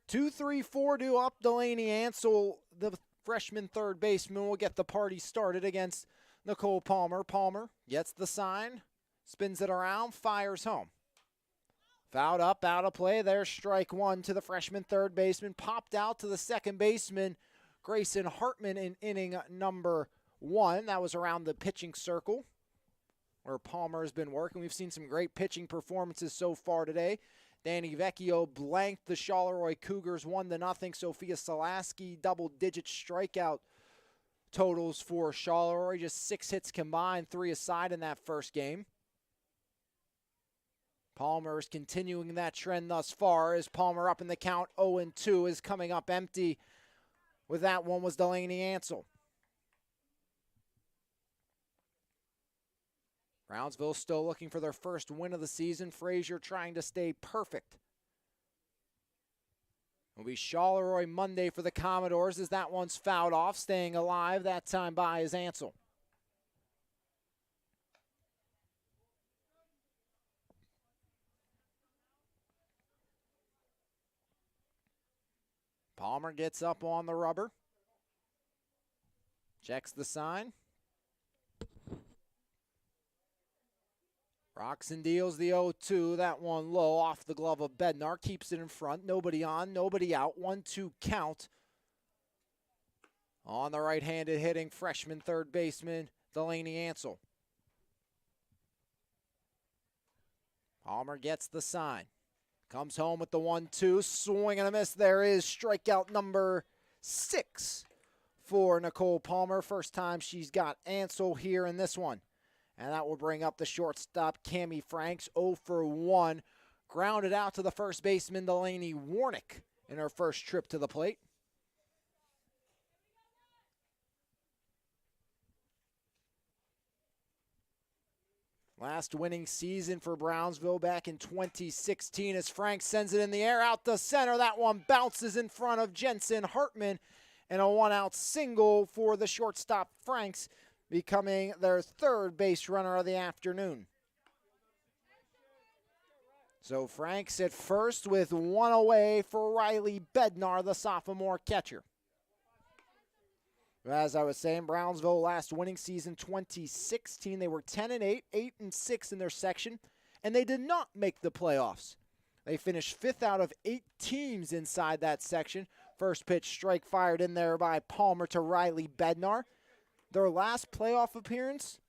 2-3-4 to up Delaney Ansel, the freshman third baseman, will get the party started against Nicole Palmer. Palmer gets the sign, spins it around, fires home. Fouled up, out of play. There's strike 1 to the freshman third baseman. Popped out to the second baseman, Grayson Hartman, in inning number 1. That was around the pitching circle where Palmer has been working. We've seen some great pitching performances so far today. Danny Vecchio blanked the Charleroi Cougars 1-0. Sophia Salaski, double-digit strikeout totals for Charleroi. Just 6 hits combined, 3 aside in that first game. Palmer is continuing that trend thus far as Palmer up in the count. 0-2 is coming up empty. With that one was Delaney Ansel. Brownsville still looking for their first win of the season. Frazier trying to stay perfect. It'll be Charleroi Monday for the Commodores as that one's fouled off. Staying alive that time by is Ansel. Palmer gets up on the rubber. Checks the sign. Rocks and deals the 0-2. That one low off the glove of Bednar. Keeps it in front. Nobody on, nobody out. 1-2 count On the right-handed hitting freshman third baseman, Delaney Ansel. Palmer gets the sign. Comes home with the 1-2, swing and a miss. There is strikeout number 6 for Nicole Palmer. First time she's got Ansel here in this one. And that will bring up the shortstop, Cammie Franks, 0 for 1. Grounded out to the first baseman, Delaney Warnick, in her first trip to the plate. Last winning season for Brownsville back in 2016 as Frank sends it in the air out to center. That one bounces in front of Jensen Hartman, and a one-out single for the shortstop Franks, becoming their third base runner of the afternoon. So Franks at first with one away for Riley Bednar, the sophomore catcher. As I was saying, Brownsville last winning season 2016, they were 10-8, 8-6 in their section, and they did not make the playoffs. They finished 5th out of 8 teams inside that section. First pitch strike fired in there by Palmer to Riley Bednar. Their last playoff appearance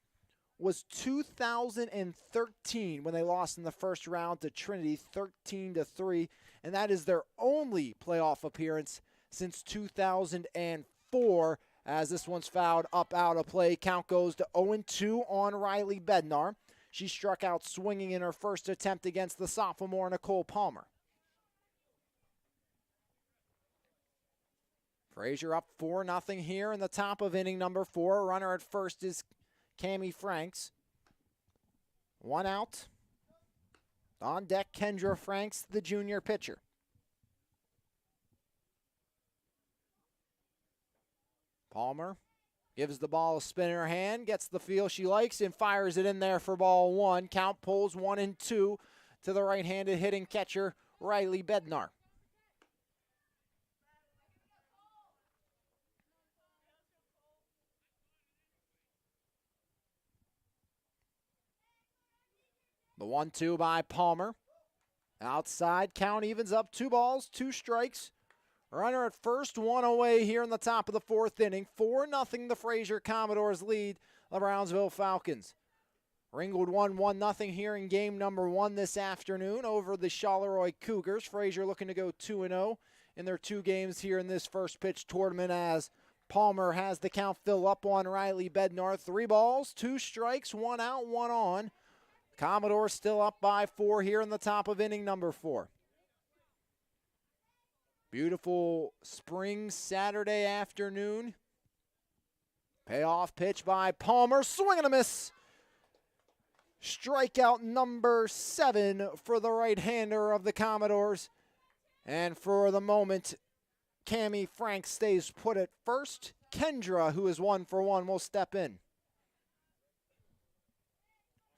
was 2013 when they lost in the first round to Trinity 13-3, and that is their only playoff appearance since 2004. As this one's fouled up out of play. Count goes to 0-2 on Riley Bednar. She struck out swinging in her first attempt against the sophomore Nicole Palmer. Frazier up 4-0 here in the top of inning number 4. Runner at first is Cammie Franks. One out. On deck, Kendra Franks, the junior pitcher. Palmer gives the ball a spin in her hand, gets the feel she likes, and fires it in there for ball 1. Count pulls 1-2 to the right-handed hitting catcher, Riley Bednar. The 1-2 by Palmer. Outside, count evens up, 2 balls, 2 strikes. Runner at first, 1 away here in the top of the 4th inning. 4-0 the Frazier Commodores lead the Brownsville Falcons. Ringgold won 1-0 here in game number 1 this afternoon over the Charleroi Cougars. Frazier looking to go 2-0 in their 2 games here in this first pitch tournament as Palmer has the count fill up on Riley Bednar. 3 balls, 2 strikes, 1 out, 1 on. Commodores still up by 4 here in the top of inning number 4. Beautiful spring Saturday afternoon. Payoff pitch by Palmer. Swing and a miss. Strikeout number 7 for the right-hander of the Commodores. And for the moment, Cammie Franks stays put at first. Kendra, who is 1 for 1, will step in.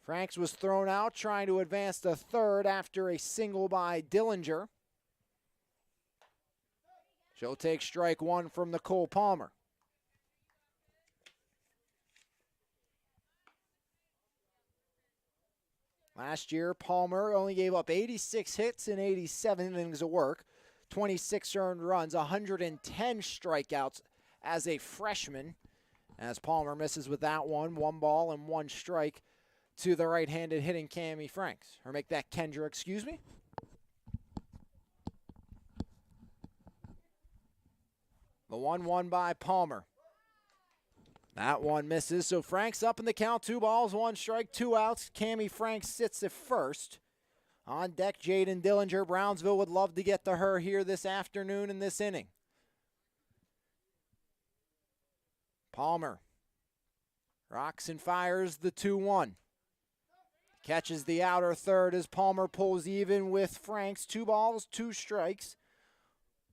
Franks was thrown out trying to advance to third after a single by Dillinger. She'll take strike 1 from Nicole Palmer. Last year, Palmer only gave up 86 hits in 87 innings of work, 26 earned runs, 110 strikeouts as a freshman. As Palmer misses with that one, 1 ball and 1 strike to the right-handed hitting Cammie Franks. Or make that Kendra, excuse me. The 1-1 by Palmer. That one misses, so Franks up in the count. 2 balls, 1 strike, 2 outs. Cammie Franks sits at first. On deck, Jaden Dillinger. Brownsville would love to get to her here this afternoon in this inning. Palmer rocks and fires the 2-1. Catches the outer third as Palmer pulls even with Franks. 2 balls, 2 strikes.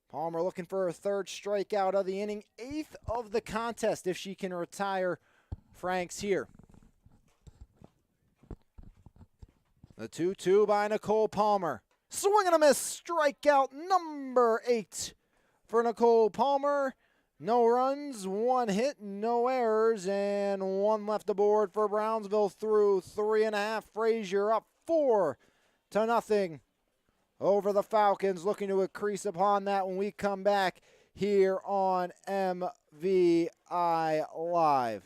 Palmer looking for her 3rd strikeout of the inning, 8th of the contest if she can retire Franks here. The 2-2 by Nicole Palmer. Swing and a miss, strikeout number 8 for Nicole Palmer. No runs, 1 hit, no errors, and 1 left aboard for Brownsville through 3.5. Frazier up 4-0 over the Falcons, looking to increase upon that when we come back here on MVI Live.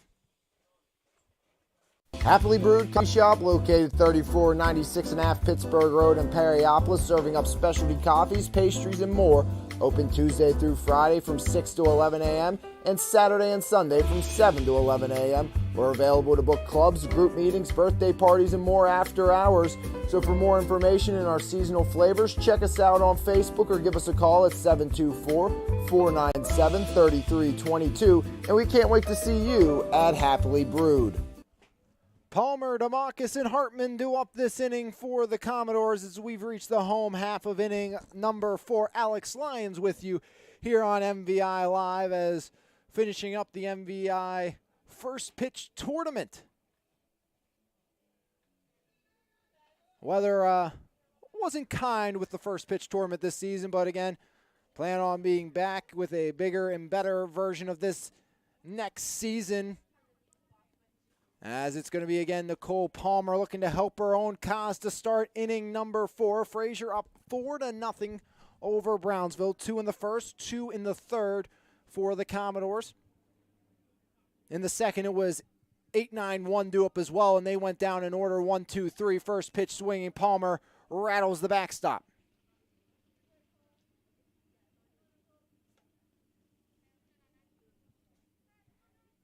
Happily Brewed Coffee Shop, located 3496 and a half Pittsburgh Road in Perryopolis, serving up specialty coffees, pastries, and more. Open Tuesday through Friday from 6 to 11 a.m. and Saturday and Sunday from 7 to 11 a.m. We're available to book clubs, group meetings, birthday parties, and more after hours. So for more information and our seasonal flavors, check us out on Facebook or give us a call at 724-497-3322. And we can't wait to see you at Happily Brewed. Palmer, DeMarcus, and Hartman do up this inning for the Commodores as we've reached the home half of inning number 4. Alex Lyons with you here on MVI Live as finishing up the MVI first pitch tournament. Weather wasn't kind with the first pitch tournament this season, but again, plan on being back with a bigger and better version of this next season. As it's going to be, again, Nicole Palmer looking to help her own cause to start inning number 4. Frazier up 4-0 over Brownsville. 2 in the first, 2 in the third for the Commodores. In the second, it was 8-9-1 due up as well, and they went down in order 1-2-3. First pitch swinging. Palmer rattles the backstop.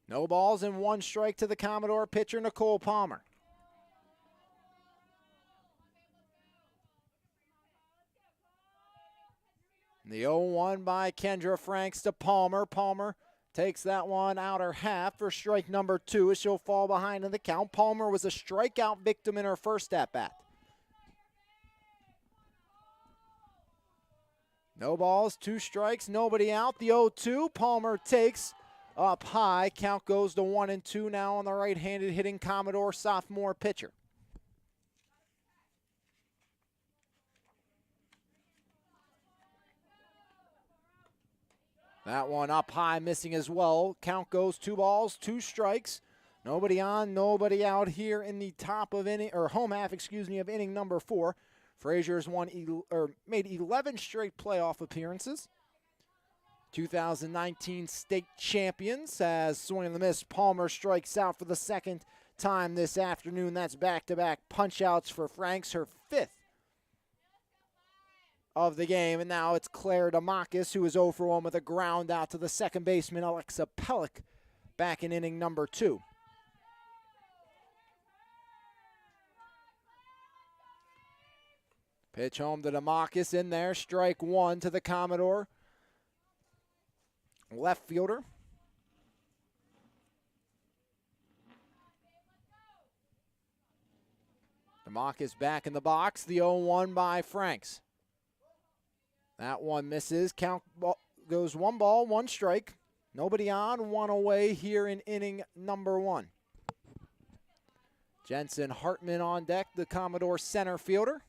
No balls and 1 strike to the Commodore pitcher, Nicole Palmer. The 0-1 by Kendra Franks to Palmer. Palmer takes that one outer half for strike number 2 as she'll fall behind in the count. Palmer was a strikeout victim in her first at-bat. No balls, 2 strikes, nobody out. The 0-2, Palmer takes up high. Count goes to 1-2 now on the right-handed hitting Commodore sophomore pitcher. That one up high, missing as well. Count goes 2 balls, 2 strikes. Nobody on, nobody out here in the top of inning, or home half, of inning number 4. Frazier's made 11 straight playoff appearances. 2019 state champions as swing and the miss. Palmer strikes out for the second time this afternoon. That's back-to-back punch-outs for Franks, her 5th of the game. And now it's Claire DeMarcus, who is 0 for 1 with a ground out to the second baseman, Alexa Pellick, back in inning number 2. Pitch home to DeMarcus in there. Strike 1 to the Commodore left fielder. DeMarcus back in the box. The 0-1 by Franks. That one misses. Count goes 1 ball, 1 strike. Nobody on, 1 away here in inning number 1. Jensen Hartman on deck, the Commodore center fielder.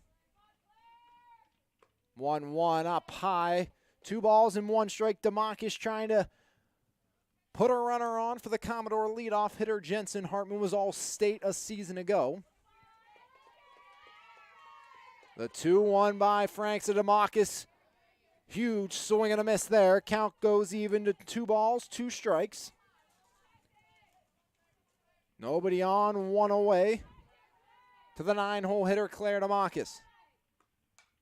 1-1 up high. 2 balls and 1 strike. DeMarcus trying to put a runner on for the Commodore leadoff hitter. Jensen Hartman was all-state a season ago. The 2-1 by Franks to DeMarcus. Huge swing and a miss there. Count goes even to 2 balls, 2 strikes. Nobody on, 1 away to the 9-hole hitter, Claire DeMarcus.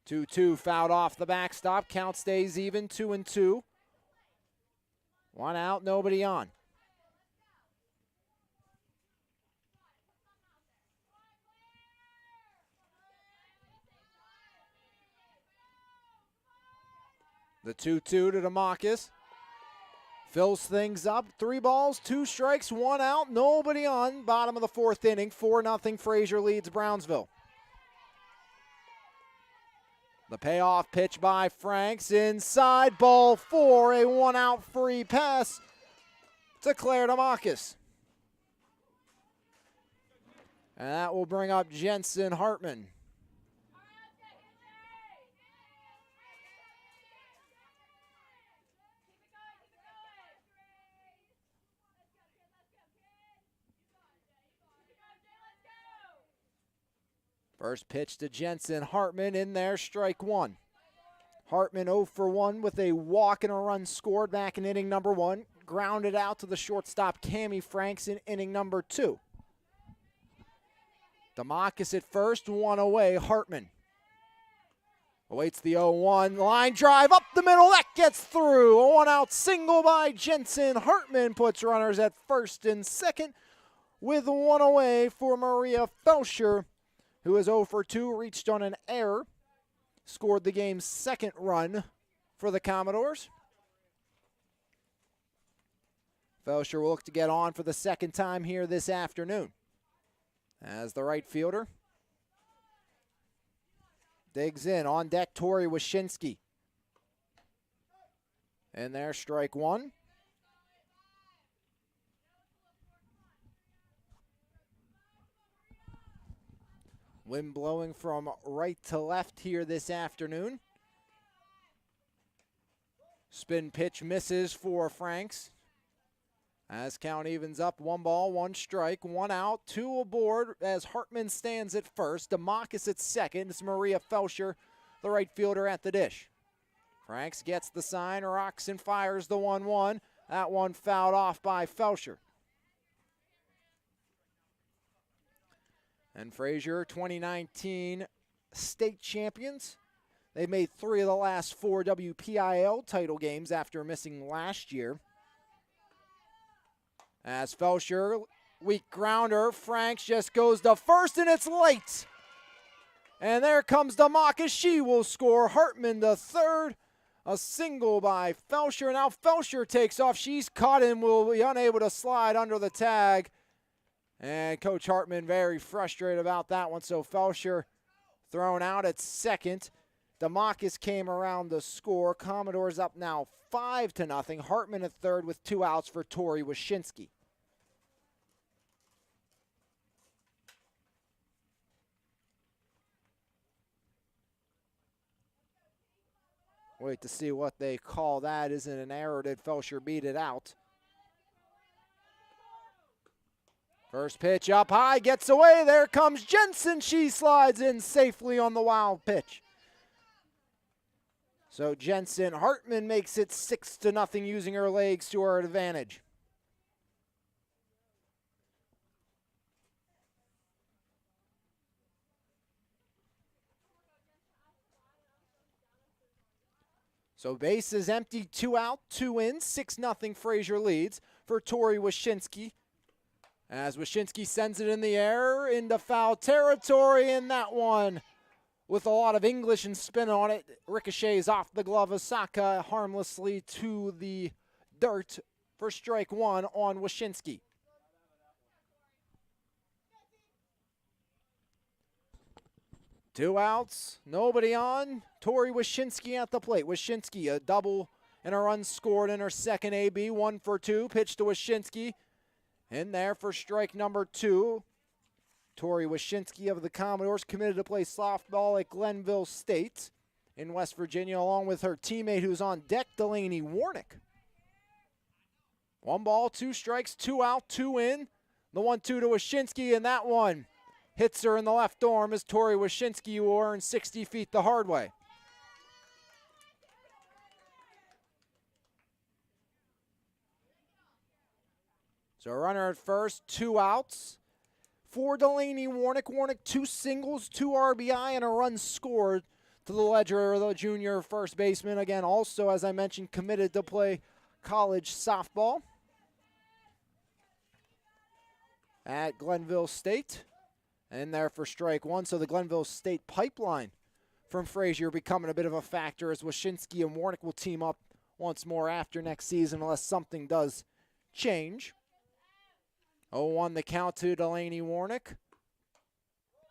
2-2 fouled off the backstop. Count stays even, 2-2. 1 out, nobody on. The 2-2 to DeMarcus. Fills things up. 3 balls, 2 strikes, 1 out, nobody on. Bottom of the 4th inning, 4-0 Frazier leads Brownsville. The payoff pitch by Franks inside, ball 4, a 1-out free pass to Claire DeMarcus. And that will bring up Jensen Hartman. First pitch to Jensen Hartman in there, strike 1. Hartman 0 for 1 with a walk and a run scored back in inning number 1. Grounded out to the shortstop, Cammie Franks, in inning number 2. DeMarcus at first, 1 away. Hartman awaits the 0-1. Line drive up the middle. That gets through. A 1-out single by Jensen. Hartman puts runners at first and second with 1 away for Maria Frazier, who is 0 for 2, reached on an error. Scored the game's second run for the Commodores. Frazier will look to get on for the second time here this afternoon. As the right fielder digs in. On deck, Tori Wyszynski. And there's strike 1. Wind blowing from right to left here this afternoon. Spin pitch misses for Franks. As count evens up, 1 ball, 1 strike, 1 out, 2 aboard as Hartman stands at first. DeMarcus at second. It's Maria Frazier, the right fielder, at the dish. Franks gets the sign, rocks and fires the 1-1. That one fouled off by Frazier. And Frazier, 2019 state champions. They've made 3 of the last 4 WPIL title games after missing last year. As Frazier, weak grounder, Franks just goes to first, and it's late. And there comes DeMarcus. She will score. Hartman the third. A single by Frazier. Now Frazier takes off. She's caught and will be unable to slide under the tag. And Coach Hartman very frustrated about that one. So Frazier thrown out at second. DeMarcus came around the score. Commodores up now 5-0. Hartman at third with 2 outs for Tori Wyszynski. Wait to see what they call that. Isn't an error. Did Frazier beat it out? First pitch up high, gets away. There comes Jensen. She slides in safely on the wild pitch. So Jensen, Hartman makes it 6-0 using her legs to her advantage. So base is empty, 2 out, 2 in, 6-0 Frazier leads for Tori Wyszynski. As Wyszynski sends it in the air into foul territory, and that one, with a lot of English and spin on it, ricochets off the glove of Saka harmlessly to the dirt for strike 1 on Wyszynski. Two outs, nobody on. Tori Wyszynski at the plate. Wyszynski, a double and a run scored in her second AB. 1 for 2. Pitch to Wyszynski. In there for strike number 2. Tori Wyszynski of the Commodores committed to play softball at Glenville State in West Virginia, along with her teammate who's on deck, Delaney Warnick. 1 ball, 2 strikes, 2 out, 2 in. The 1-2 to Wyszynski, and that one hits her in the left arm as Tori Wyszynski will earn 60 feet the hard way. So a runner at first, 2 outs. For Delaney Warnick. Warnick 2 singles, 2 RBI, and a run scored to the ledger of the junior first baseman. Again, also, as I mentioned, committed to play college softball at Glenville State. And there for strike 1. So the Glenville State pipeline from Frazier becoming a bit of a factor as Wyszynski and Warnick will team up once more after next season unless something does change. 0-1 the count to Delaney Warnick.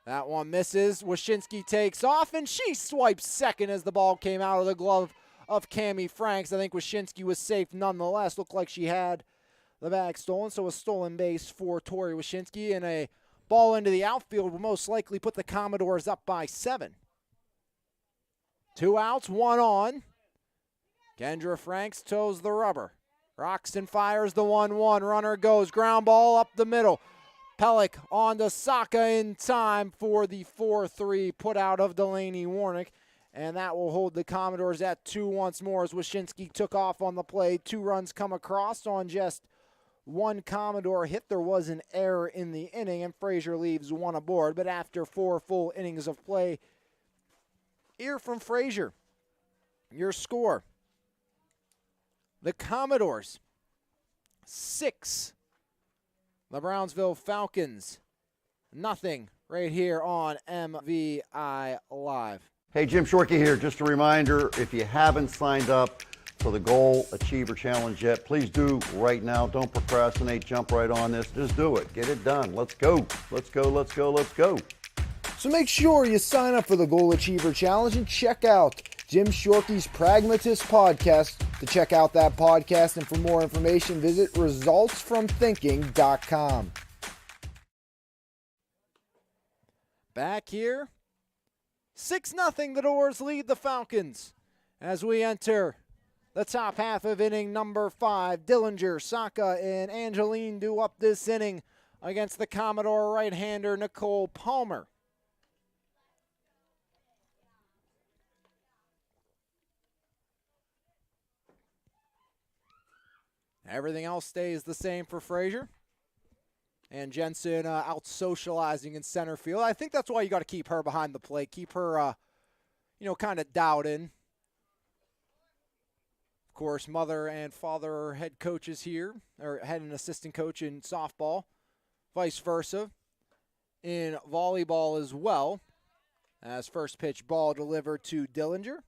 That one misses. Wyszynski takes off, and she swipes second as the ball came out of the glove of Cammie Franks. I think Wyszynski was safe nonetheless. Looked like she had the bag stolen, so a stolen base for Tori Wyszynski, and a ball into the outfield will most likely put the Commodores up by 7. 2 outs, 1 on. Kendra Franks toes the rubber. Roxton fires the 1-1. Runner goes. Ground ball up the middle. Pellick on to Saka in time for the 4-3 put out of Delaney Warnick. and that will hold the Commodores at 2 once more as Wyshynski took off on the play. 2 runs come across on just 1 Commodore hit. There was an error in the inning, and Frazier leaves 1 aboard. But after 4 full innings of play, here from Frazier, your score. The Commodores, 6. The Brownsville Falcons, nothing, right here on MVI Live. Hey, Jim Shorkey here. Just a reminder, if you haven't signed up for the Goal Achiever Challenge yet, please do right now. Don't procrastinate. Jump right on this. Just do it. Get it done. Let's go. Let's go. Let's go. Let's go. So make sure you sign up for the Goal Achiever Challenge and check out Jim Shorkey's Pragmatist podcast. To check out that podcast and for more information, visit resultsfromthinking.com. Back here, 6-0, the Doors lead the Falcons as we enter the top half of inning number 5. Dillinger, Saka, and Angeline do up this inning against the Commodore right-hander Nicole Palmer. Everything else stays the same for Frazier. And Jensen out socializing in center field. I think that's why you got to keep her behind the plate. Keep her, kind of dialed in. Of course, mother and father are head coaches here, or head and assistant coach in softball. Vice versa in volleyball as well. As first pitch ball delivered to Dillinger.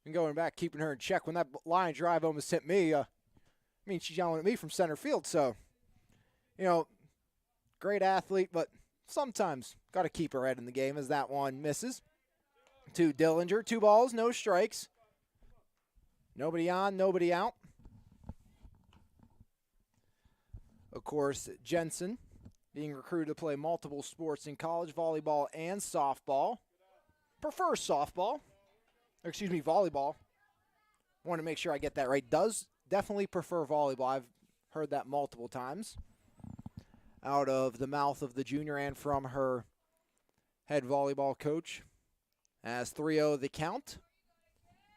And going back, keeping her in check. When that line drive almost hit me, she's yelling at me from center field. So, great athlete, but sometimes got to keep her head in the game as that one misses. To Dillinger, 2 balls, no strikes. Nobody on, nobody out. Of course, Jensen being recruited to play multiple sports in college, volleyball and softball. Prefers softball. Volleyball. Want to make sure I get that right. Does definitely prefer volleyball. I've heard that multiple times out of the mouth of the junior and from her head volleyball coach. As 3-0 the count.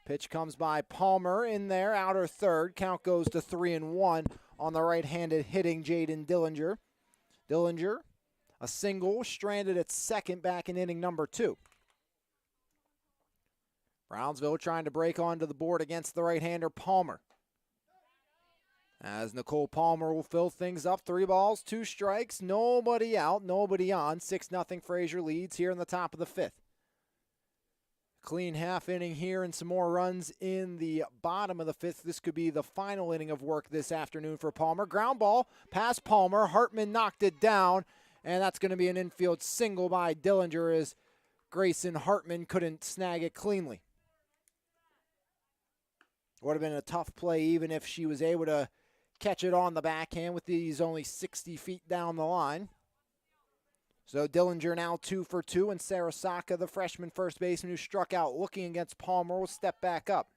Pitch comes by Palmer in there, outer third. Count goes to 3-1 on the right-handed hitting Jaden Dillinger. Dillinger, a single, stranded at second back in inning number 2. Brownsville trying to break onto the board against the right-hander Palmer. As Nicole Palmer will fill things up. 3 balls, 2 strikes, nobody out, nobody on. 6-0 Frazier leads here in the top of the 5th. Clean half inning here and some more runs in the bottom of the 5th. This could be the final inning of work this afternoon for Palmer. Ground ball past Palmer. Hartman knocked it down, and that's going to be an infield single by Dillinger as Grayson Hartman couldn't snag it cleanly. Would have been a tough play even if she was able to catch it on the backhand with these only 60 feet down the line. So Dillinger now 2 for 2, and Sarah Saka, the freshman first baseman who struck out looking against Palmer, will step back up.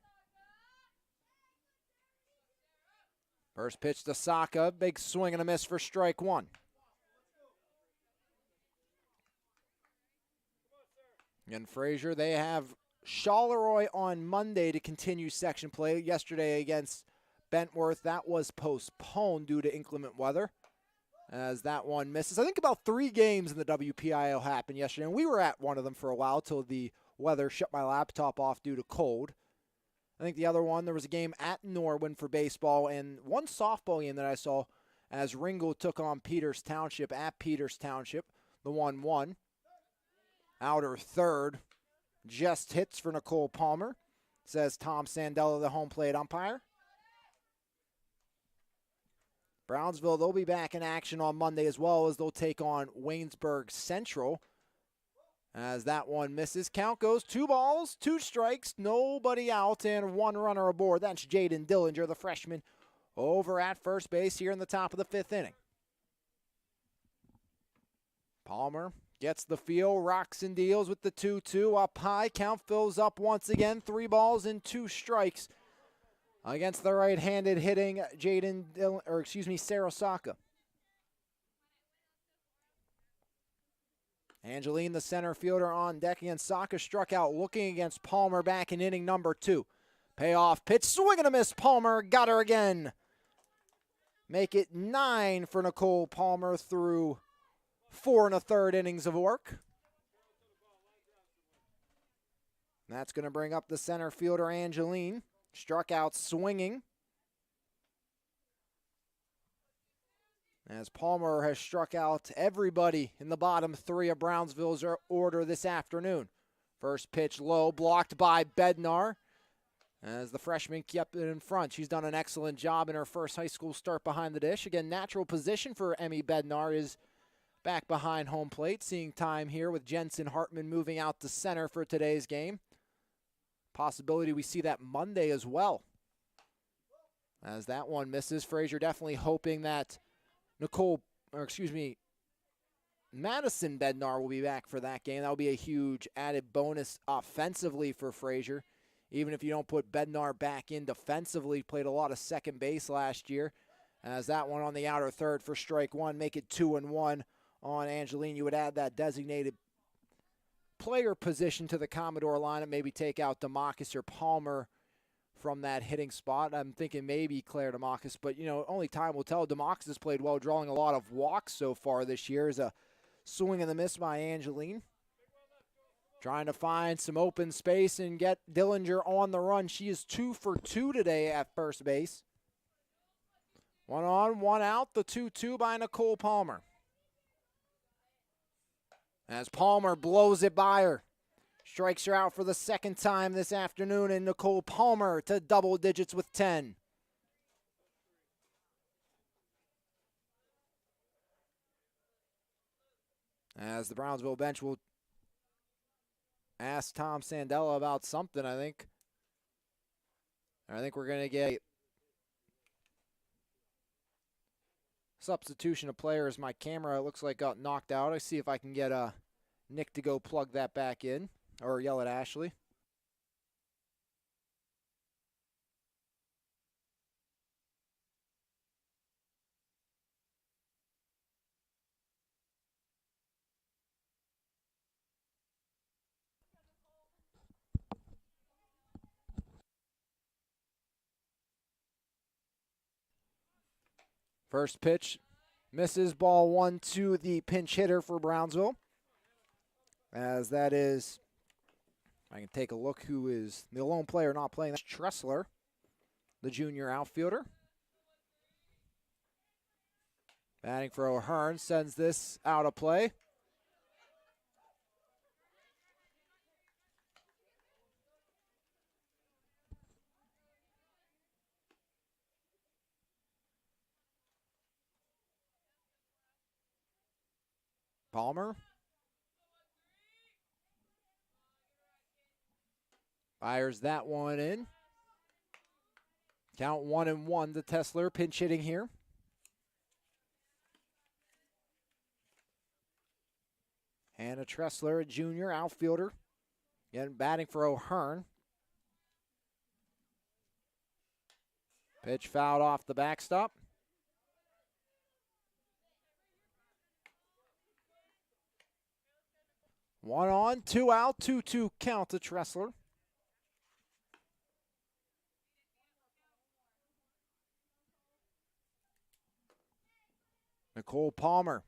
First pitch to Saka, big swing and a miss for strike 1. And Frazier, they have Charleroi on Monday to continue section play. Yesterday against Bentworth, that was postponed due to inclement weather as that one misses. I think about 3 games in the WPIL happened yesterday, and we were at one of them for a while till the weather shut my laptop off due to cold. I think the other one, there was a game at Norwin for baseball and one softball game that I saw as Ringgold took on Peters Township at Peters Township, the 1-1. Outer third. Just hits for Nicole Palmer, says Tom Sandella, the home plate umpire. Brownsville, they'll be back in action on Monday as well as they'll take on Waynesburg Central. As that one misses, count goes 2 balls, 2 strikes, nobody out, and 1 runner aboard. That's Jaden Dillinger, the freshman, over at first base here in the top of the 5th inning. Palmer gets the feel, rocks and deals with the 2-2 up high. Count fills up once again. 3 balls and 2 strikes against the right-handed hitting Sarah Saka. Angeline, the center fielder, on deck against Saka, struck out looking against Palmer back in inning number 2. Payoff pitch, swing and a miss. Palmer got her again. Make it 9 for Nicole Palmer through 4 1/3 innings of work. That's going to bring up the center fielder, Angeline. Struck out swinging. As Palmer has struck out everybody in the bottom 3 of Brownsville's order this afternoon. First pitch low, blocked by Bednar. As the freshman kept it in front. She's done an excellent job in her first high school start behind the dish. Again, natural position for Emmy Bednar is back behind home plate. Seeing time here with Jensen Hartman moving out to center for today's game. Possibility we see that Monday as well. As that one misses, Frazier definitely hoping that Madison Bednar will be back for that game. That will be a huge added bonus offensively for Frazier. Even if you don't put Bednar back in defensively, played a lot of second base last year. As that one on the outer third for strike 1, make it 2-1 on Angeline. You would add that designated player position to the Commodore lineup, maybe take out DeMarcus or Palmer from that hitting spot. I'm thinking maybe Claire DeMarcus, but only time will tell. DeMarcus has played well, drawing a lot of walks so far this year. Is a swing and a miss by Angeline. Trying to find some open space and get Dillinger on the run. She is 2 for 2 today at first base. 1 on, 1 out, the 2-2 by Nicole Palmer. As Palmer blows it by her. Strikes her out for the second time this afternoon, and Nicole Palmer to double digits with 10. As the Brownsville bench will ask Tom Sandella about something, I think. We're going to get substitution of players. My camera, it looks like, got knocked out. I see if I can get Nick to go plug that back in, or yell at Ashley. First pitch misses, ball 1 to the pinch hitter for Brownsville. As that is, I can take a look who is the lone player not playing. That's Tressler, the junior outfielder. Batting for O'Hearn, sends this out of play. Palmer. Fires that one in. Count 1-1 to Tessler, pinch hitting here. Hannah Tressler, a junior outfielder. Again, batting for O'Hearn. Pitch fouled off the backstop. One on, 2 out, 2-2 count to Tressler. Nicole Palmer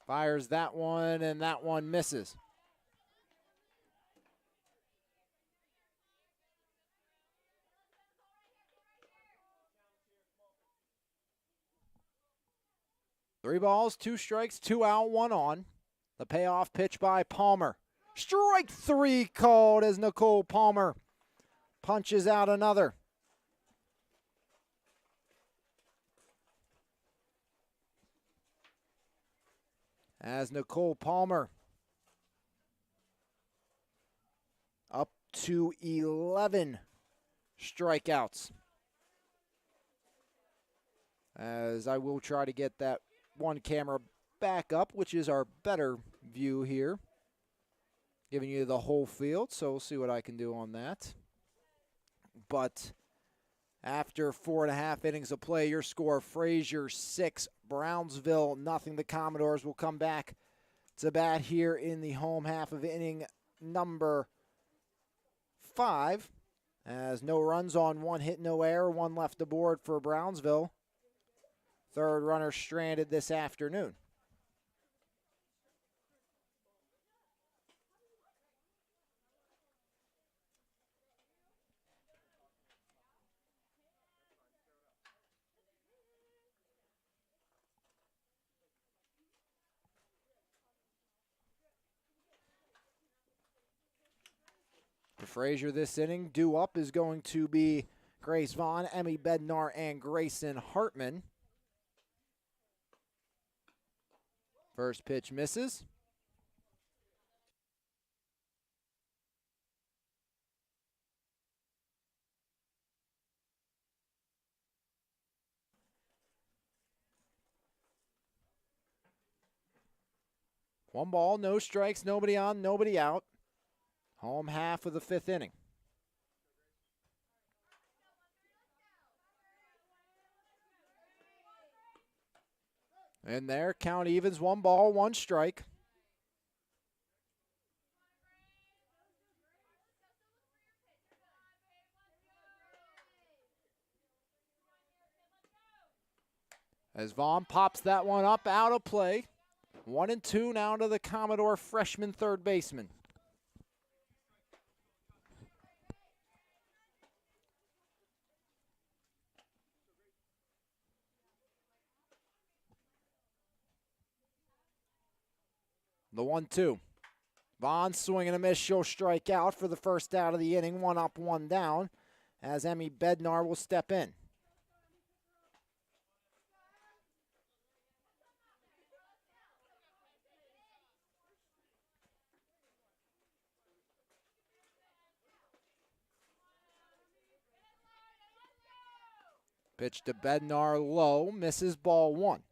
fires that one, and that one misses. Three balls, 2 strikes, 2 out, 1 on. The payoff pitch by Palmer. Strike 3 called as Nicole Palmer punches out another. As Nicole Palmer up to 11 strikeouts. As I will try to get that one camera back up, which is our better view here, giving you the whole field, so we'll see what I can do on that. But After 4.5 innings of play, your score, Frazier 6, Brownsville nothing. The Commodores will come back to bat here in the home half of inning number 5. As no runs on 1 hit, no error, 1 left aboard for Brownsville. Third runner stranded this afternoon. For Frazier this inning, due up is going to be Grace Vaughn, Emmy Bednar, and Grayson Hartman. First pitch misses. One ball, no strikes, nobody on, nobody out. Home half of the 5th inning. And there, count evens, 1 ball, 1 strike. As Vaughn pops that one up, out of play. 1-2 now to the Commodore freshman third baseman. The 1-2. Vaughn swinging a miss. She'll strike out for the first out of the inning. 1 up, 1 down, as Emmy Bednar will step in. Pitch to Bednar low, misses, ball 1.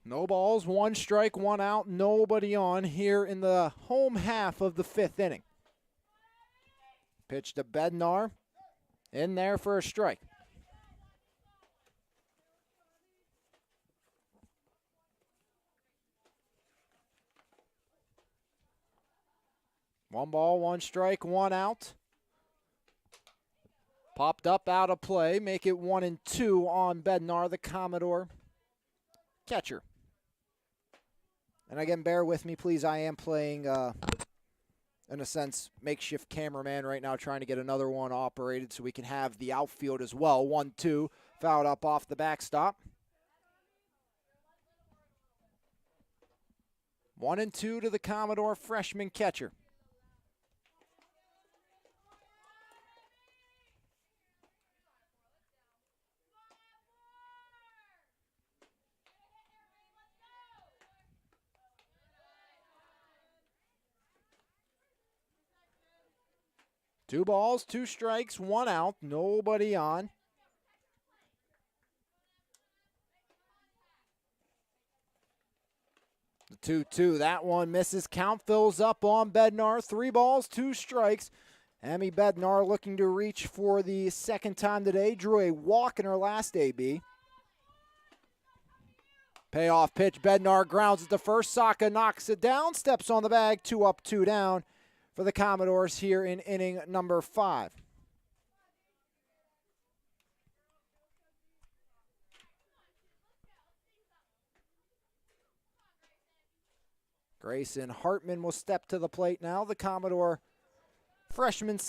No balls, 1 strike, 1 out, nobody on here in the home half of the 5th inning. Pitch to Bednar, in there for a strike. One ball, 1 strike, 1 out. Popped up, out of play, make it 1-2 on Bednar, the Commodore catcher. And again, bear with me, please. I am playing, in a sense, makeshift cameraman right now, trying to get another one operated so we can have the outfield as well. 1-2, fouled up off the backstop. 1-2 to the Commodore freshman catcher. Two balls, 2 strikes, 1 out, nobody on. The 2-2, that one misses. Count fills up on Bednar. 3 balls, 2 strikes. Emmy Bednar looking to reach for the 2nd time today. Drew a walk in her last AB. Payoff pitch, Bednar grounds it to first. Saka knocks it down, steps on the bag, 2 up, 2 down for the Commodores here in inning number 5. Grayson Hartman will step to the plate now. The Commodore freshman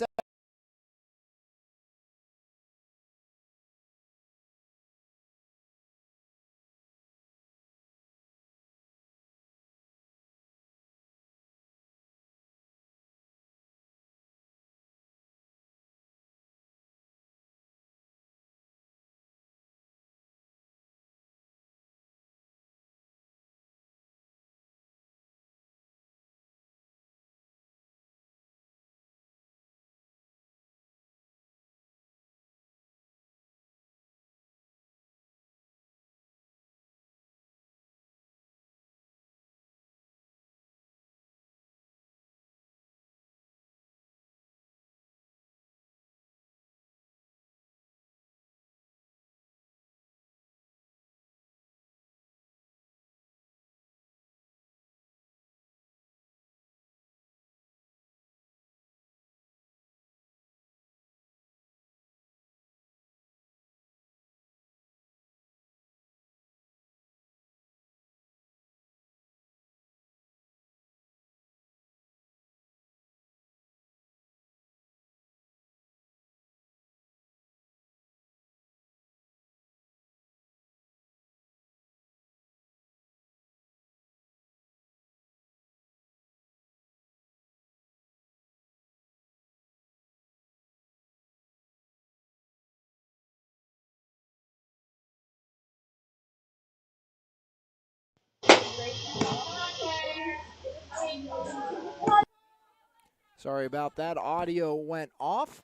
Sorry about that. Audio went off.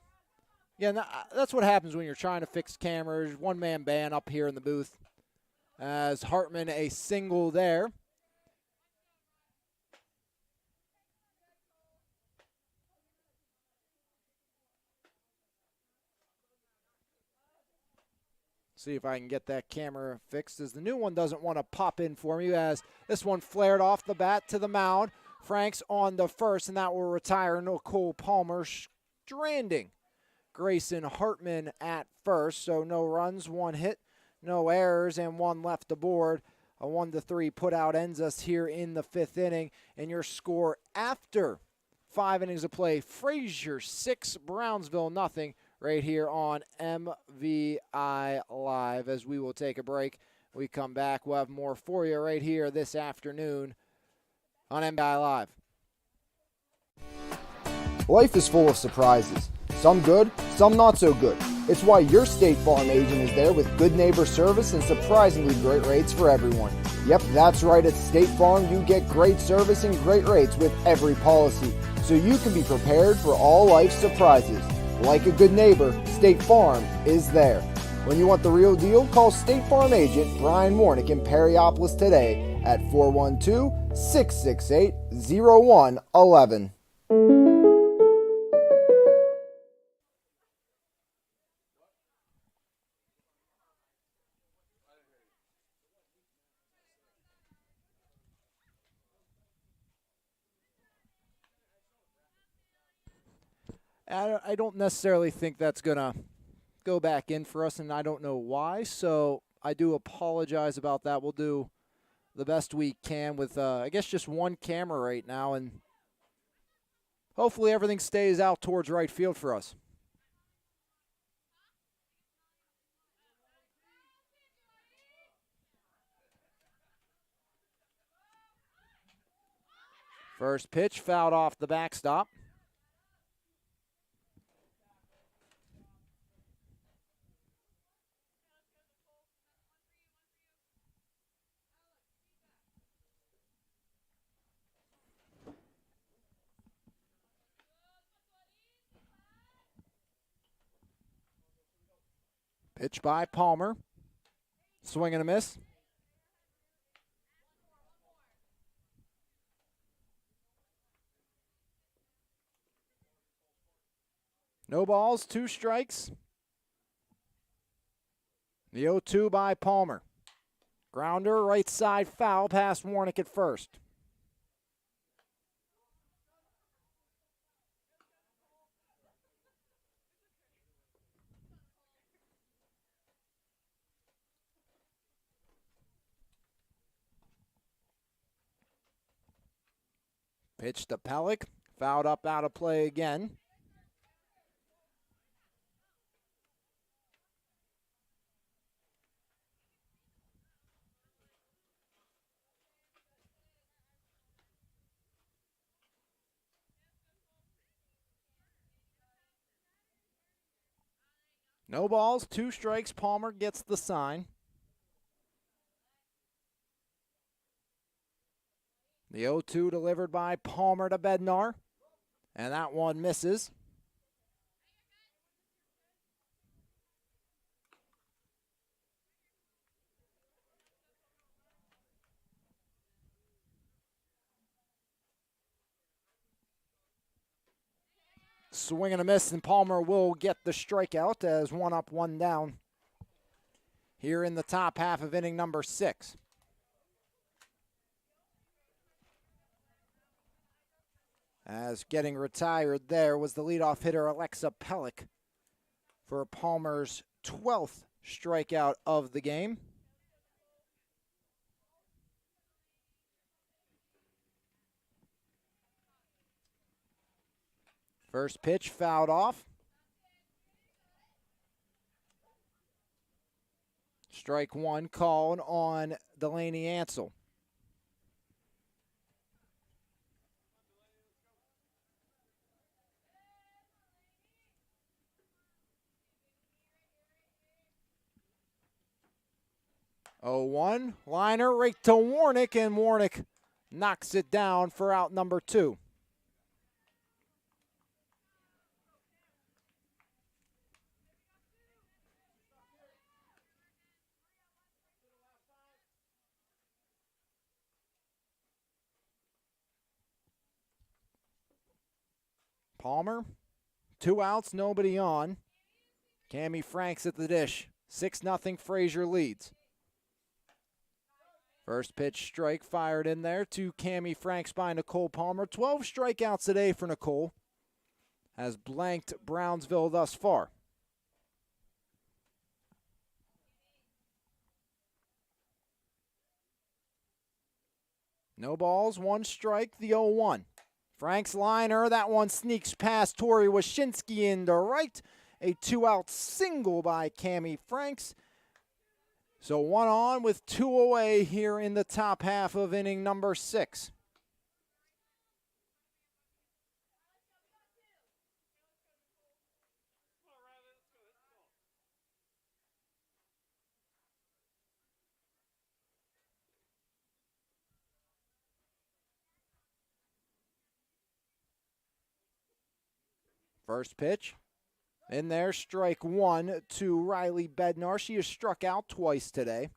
Again, that's what happens when you're trying to fix cameras. One-man band up here in the booth. As Hartman, a single there. See if I can get that camera fixed, as the new one doesn't want to pop in for me, as this one flared off the bat to the mound. Franks on the first, and that will retire Nicole Palmer, stranding Grayson Hartman at first. So no runs, one hit, no errors, and one left aboard. A 1-3 putout ends us here in the fifth inning, and your score after 5 innings of play: Frazier 6, Brownsville nothing. Right here on MVI Live. As we will take a break, we come back, we'll have more for you right here this afternoon on MVI Live. Life is full of surprises. Some good, some not so good. It's why your State Farm agent is there with good neighbor service and surprisingly great rates for everyone. Yep, that's right. At State Farm, you get great service and great rates with every policy, so you can be prepared for all life's surprises. Like a good neighbor, State Farm is there. When you want the real deal, call State Farm agent Brian Warnick in Perryopolis today at 412-668-0111. I don't necessarily think that's going to go back in for us, and I don't know why, so I do apologize about that. We'll do the best we can with, I guess, just one camera right now, and hopefully everything stays out towards right field for us. First pitch fouled off the backstop. Pitch by Palmer. Swing and a miss. No balls, 2 strikes. The 0-2 by Palmer. Grounder, right side foul past Warnick at first. Pitch to Pellick. Fouled up out of play again. No balls, 2 strikes. Palmer gets the sign. The 0-2 delivered by Palmer to Bednar, and that one misses. Swing and a miss, and Palmer will get the strikeout as 1 up, 1 down here in the top half of inning number 6. As getting retired there was the leadoff hitter Alexa Pellick for Palmer's 12th strikeout of the game. First pitch fouled off. Strike 1 called on Delaney Ansell. Oh, 1 liner right to Warnick, and Warnick knocks it down for out number 2. Palmer, 2 outs, nobody on. Cammy Franks at the dish. 6-0 Frazier leads. First pitch strike fired in there to Cammy Franks by Nicole Palmer. 12 strikeouts today for Nicole. Has blanked Brownsville thus far. No balls, 1 strike, the 0-1. Frank's liner, that one sneaks past Tori Wyszynski into right. A 2-out single by Cammy Franks. So 1 on with 2 away here in the top half of inning number 6. First pitch. In there, strike 1 to Riley Bednar. She has struck out twice today.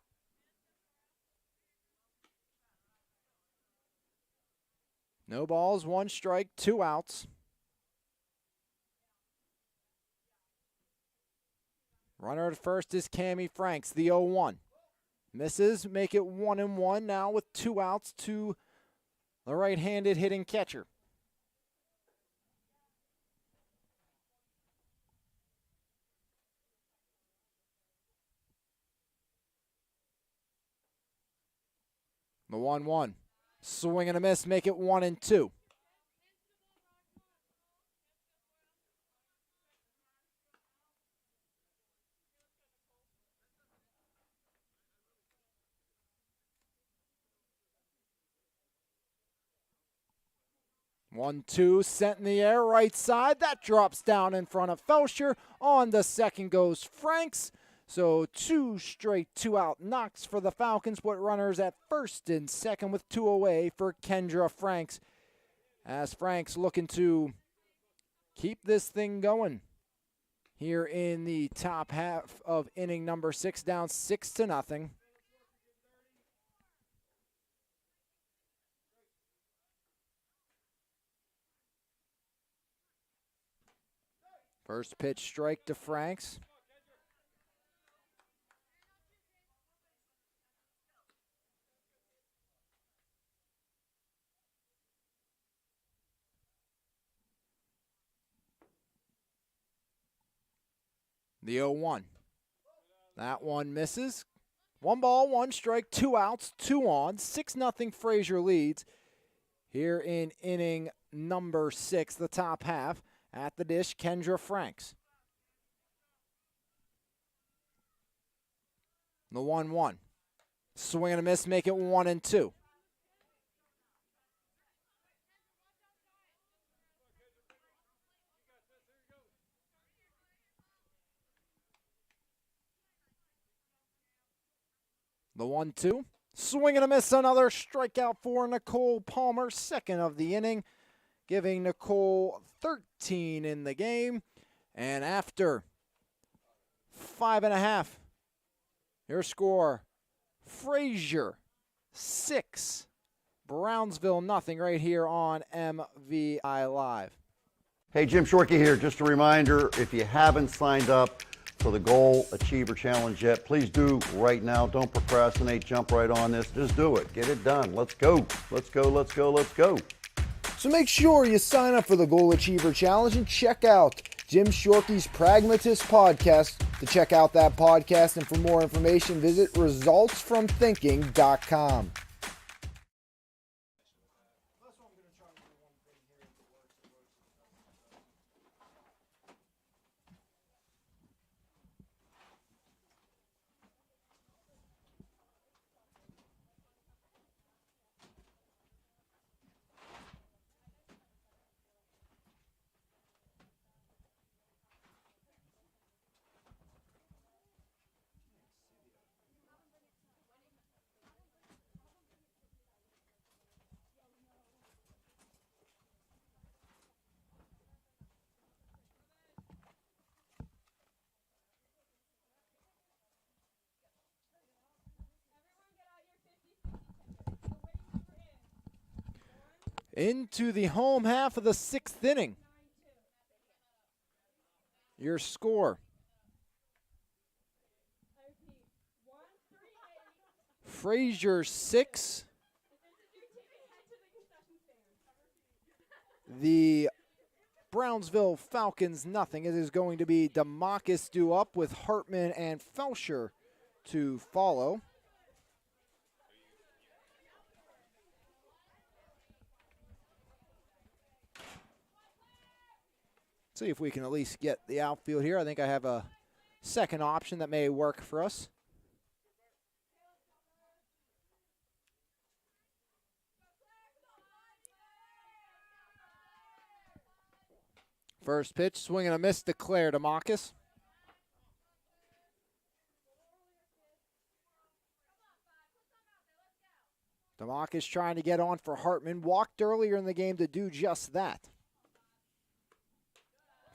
No balls, 1 strike, 2 outs. Runner at first is Cammy Franks, the 0-1. Misses, make it 1-1 now with 2 outs to the right-handed hitting catcher. The 1-1. Swing and a miss, make it 1-2. One, two, sent in the air, right side. That drops down in front of Frazier. On the second goes Franks. So 2 straight 2-out knocks for the Falcons. Put runners at first and second with 2 away for Kendra Franks. As Franks looking to keep this thing going here in the top half of inning number 6, down 6-0. First pitch strike to Franks. The 0-1. That one misses. 1 ball, 1 strike, 2 outs, 2 on. 6-0 Frazier leads here in inning number 6, the top half. At the dish, Kendra Franks. The 1-1. Swing and a miss, make it 1-2. The 1-2. Swing and a miss, another strikeout for Nicole Palmer, second of the inning, giving Nicole 13 in the game. And after 5.5, your score, Frazier 6, Brownsville nothing, right here on MVI Live. Hey, Jim Shorkey here. Just a reminder, if you haven't signed up for the Goal Achiever Challenge yet, please do right now. Don't procrastinate. Jump right on this. Just do it. Get it done. Let's go. Let's go. Let's go. Let's go. So make sure you sign up for the Goal Achiever Challenge and check out Jim Shorkey's Pragmatist podcast. To check out that podcast and for more information, visit resultsfromthinking.com. Into the home half of the 6th inning. Your score. Frazier 6. The Brownsville Falcons nothing. It is going to be DeMarcus due up with Hartman and Frazier to follow. See if we can at least get the outfield here. I think I have a second option that may work for us. First pitch, swing and a miss, declared to Marcus. DeMarcus trying to get on for Hartman. Walked earlier in the game to do just that.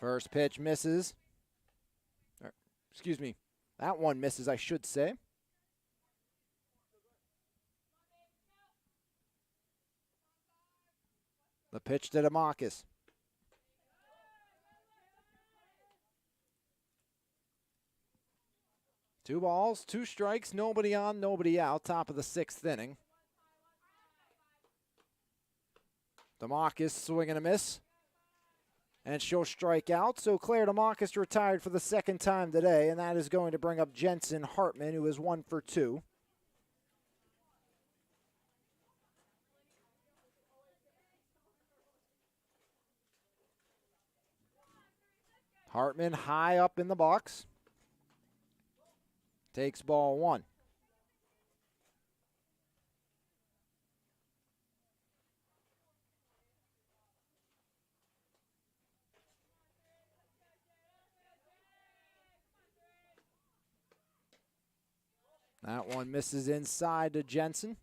First pitch misses. Excuse me. That one misses, I should say. The pitch to DeMarcus. Two balls, two strikes, nobody on, nobody out. Top of the 6th inning. DeMarcus swing and a miss. And she'll strike out. So Claire DeMarcus retired for the 2nd time today, and that is going to bring up Jensen Hartman, who is 1 for 2. Hartman high up in the box. Takes ball 1. That one misses inside to Jensen.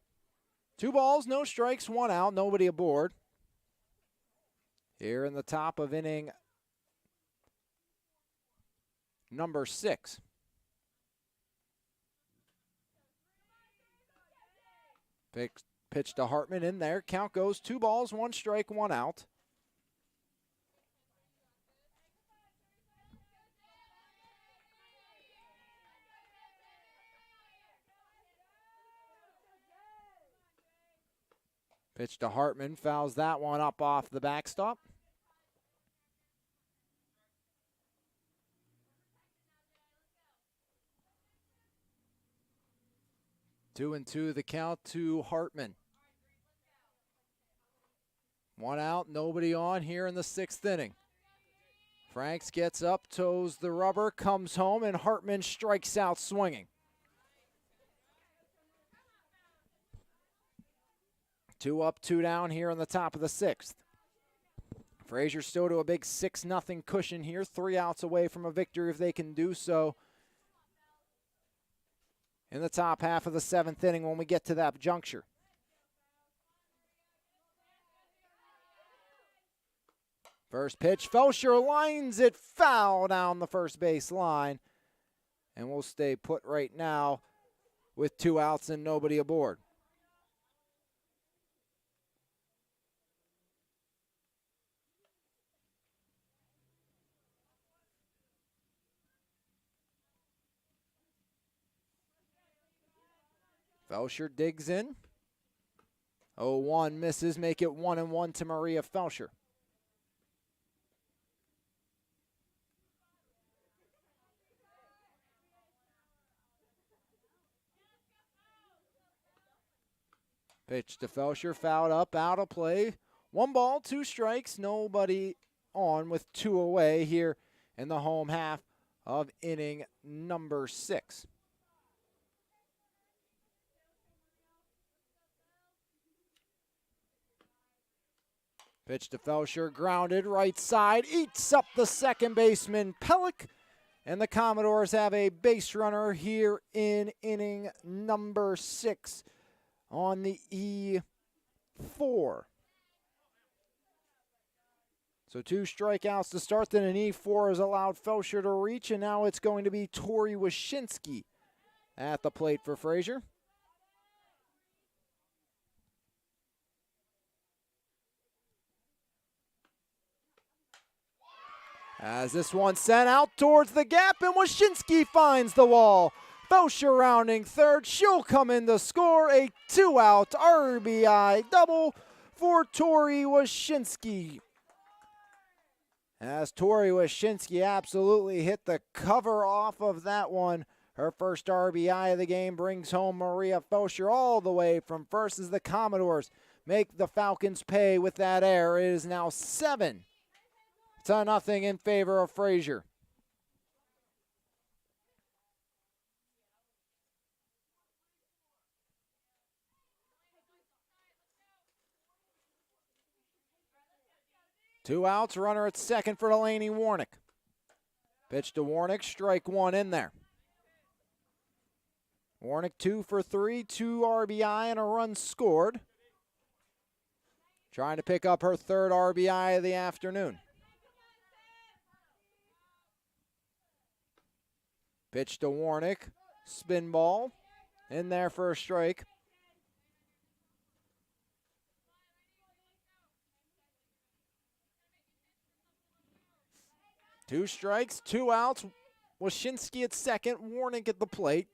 2 balls, no strikes, 1 out, nobody aboard. Here in the top of inning number 6. Pitch to Hartman in there. Count goes 2 balls, 1 strike, 1 out. Pitch to Hartman, fouls that one up off the backstop. Two and two the count to Hartman. 1 out, nobody on here in the 6th inning. Franks gets up, toes the rubber, comes home, and Hartman strikes out swinging. 2 up, 2 down here in the top of the 6th. Frazier still to a big 6-0 cushion here. 3 outs away from a victory if they can do so in the top half of the 7th inning when we get to that juncture. First pitch, Frazier lines it foul down the first base line. And we'll stay put right now with 2 outs and nobody aboard. Frazier digs in. 0-1 misses, make it 1-1 to Maria Frazier. Pitch to Frazier, fouled up, out of play. 1 ball, 2 strikes, nobody on with 2 away here in the home half of inning number 6. Pitch to Frazier, grounded, right side, eats up the second baseman, Pellick. And the Commodores have a base runner here in inning number 6 on the E4. So 2 strikeouts to start, then an E4 has allowed Frazier to reach, and now it's going to be Tori Wyszynski at the plate for Frazier. As this one sent out towards the gap, and Wyshynski finds the wall. Frazier rounding third. She'll come in to score a 2-out RBI double for Tori Wyshynski. As Tori Wyshynski absolutely hit the cover off of that one. Her first RBI of the game brings home Maria Frazier all the way from first as the Commodores make the Falcons pay with that error. It is now 7-0 in favor of Frazier. Two outs, runner at second for Delaney Warnick. Pitch to Warnick, strike one in there. Warnick 2 for 3, 2 RBI and a run scored. Trying to pick up her third RBI of the afternoon. Pitch to Warnick, spin ball, in there for a strike. Two strikes, 2 outs. Wyshynski at second, Warnick at the plate.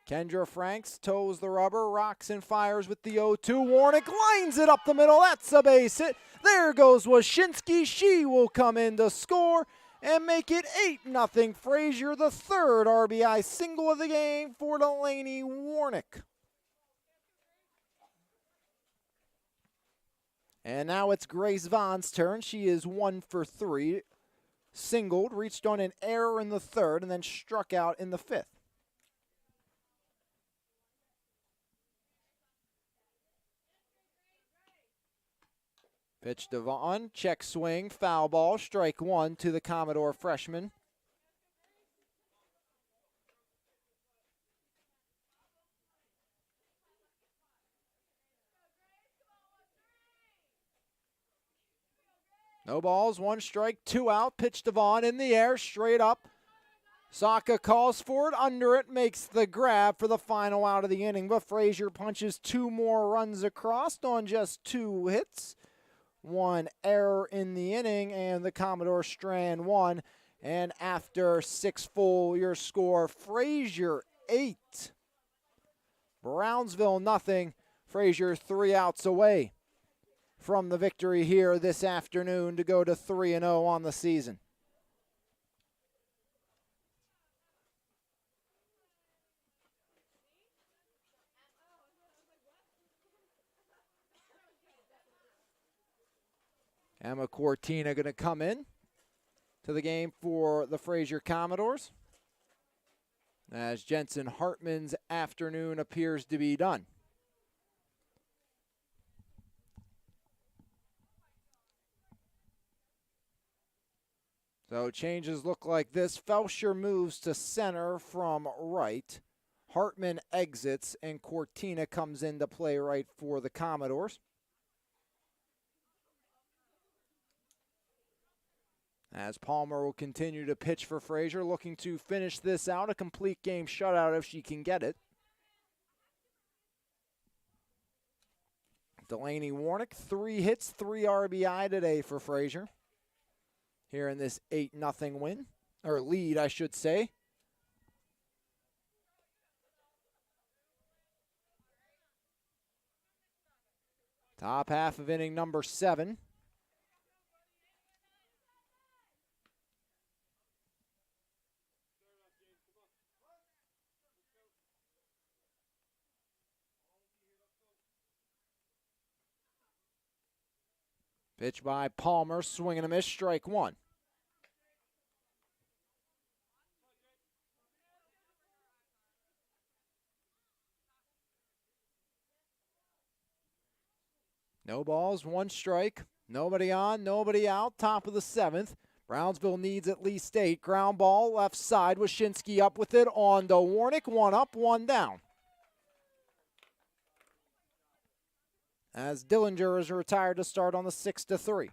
Kendra Franks toes the rubber, rocks and fires with the 0-2. Warnick lines it up the middle. That's a base hit. There goes Wyshynski. She will come in to score and make it 8-0 Frazier, the third RBI single of the game for Delaney Warnick. And now it's Grace Vaughn's turn. She is 1 for 3. Singled, reached on an error in the third, and then struck out in the fifth. Pitch to Vaughn, check swing, foul ball, strike one to the Commodore freshman. No balls, 1 strike, 2 out. Pitch to Vaughn in the air, straight up. Saka calls for it, under it, makes the grab for the final out of the inning. But Frazier punches 2 more runs across on just 2 hits. 1 error in the inning, and the Commodores strand 1. And after 6 full, your score, Frazier 8. Brownsville nothing. Frazier 3 outs away from the victory here this afternoon to go to 3-0 on the season. Emma Cortina going to come in to the game for the Frazier Commodores, as Jensen Hartman's afternoon appears to be done. So changes look like this. Frazier moves to center from right. Hartman exits, and Cortina comes into play right for the Commodores. As Palmer will continue to pitch for Frazier, looking to finish this out, a complete game shutout if she can get it. Delaney Warnick, 3 hits, 3 RBI today for Frazier here in this 8-0 win, or lead, I should say. Top half of inning number 7. Pitch by Palmer, swing and a miss, strike one. No balls, 1 strike. Nobody on, nobody out. Top of the 7th. Brownsville needs at least 8. Ground ball, left side. Wyshynski up with it on to Warnick. 1 up, 1 down. As Dillinger is retired to start on the 6-3.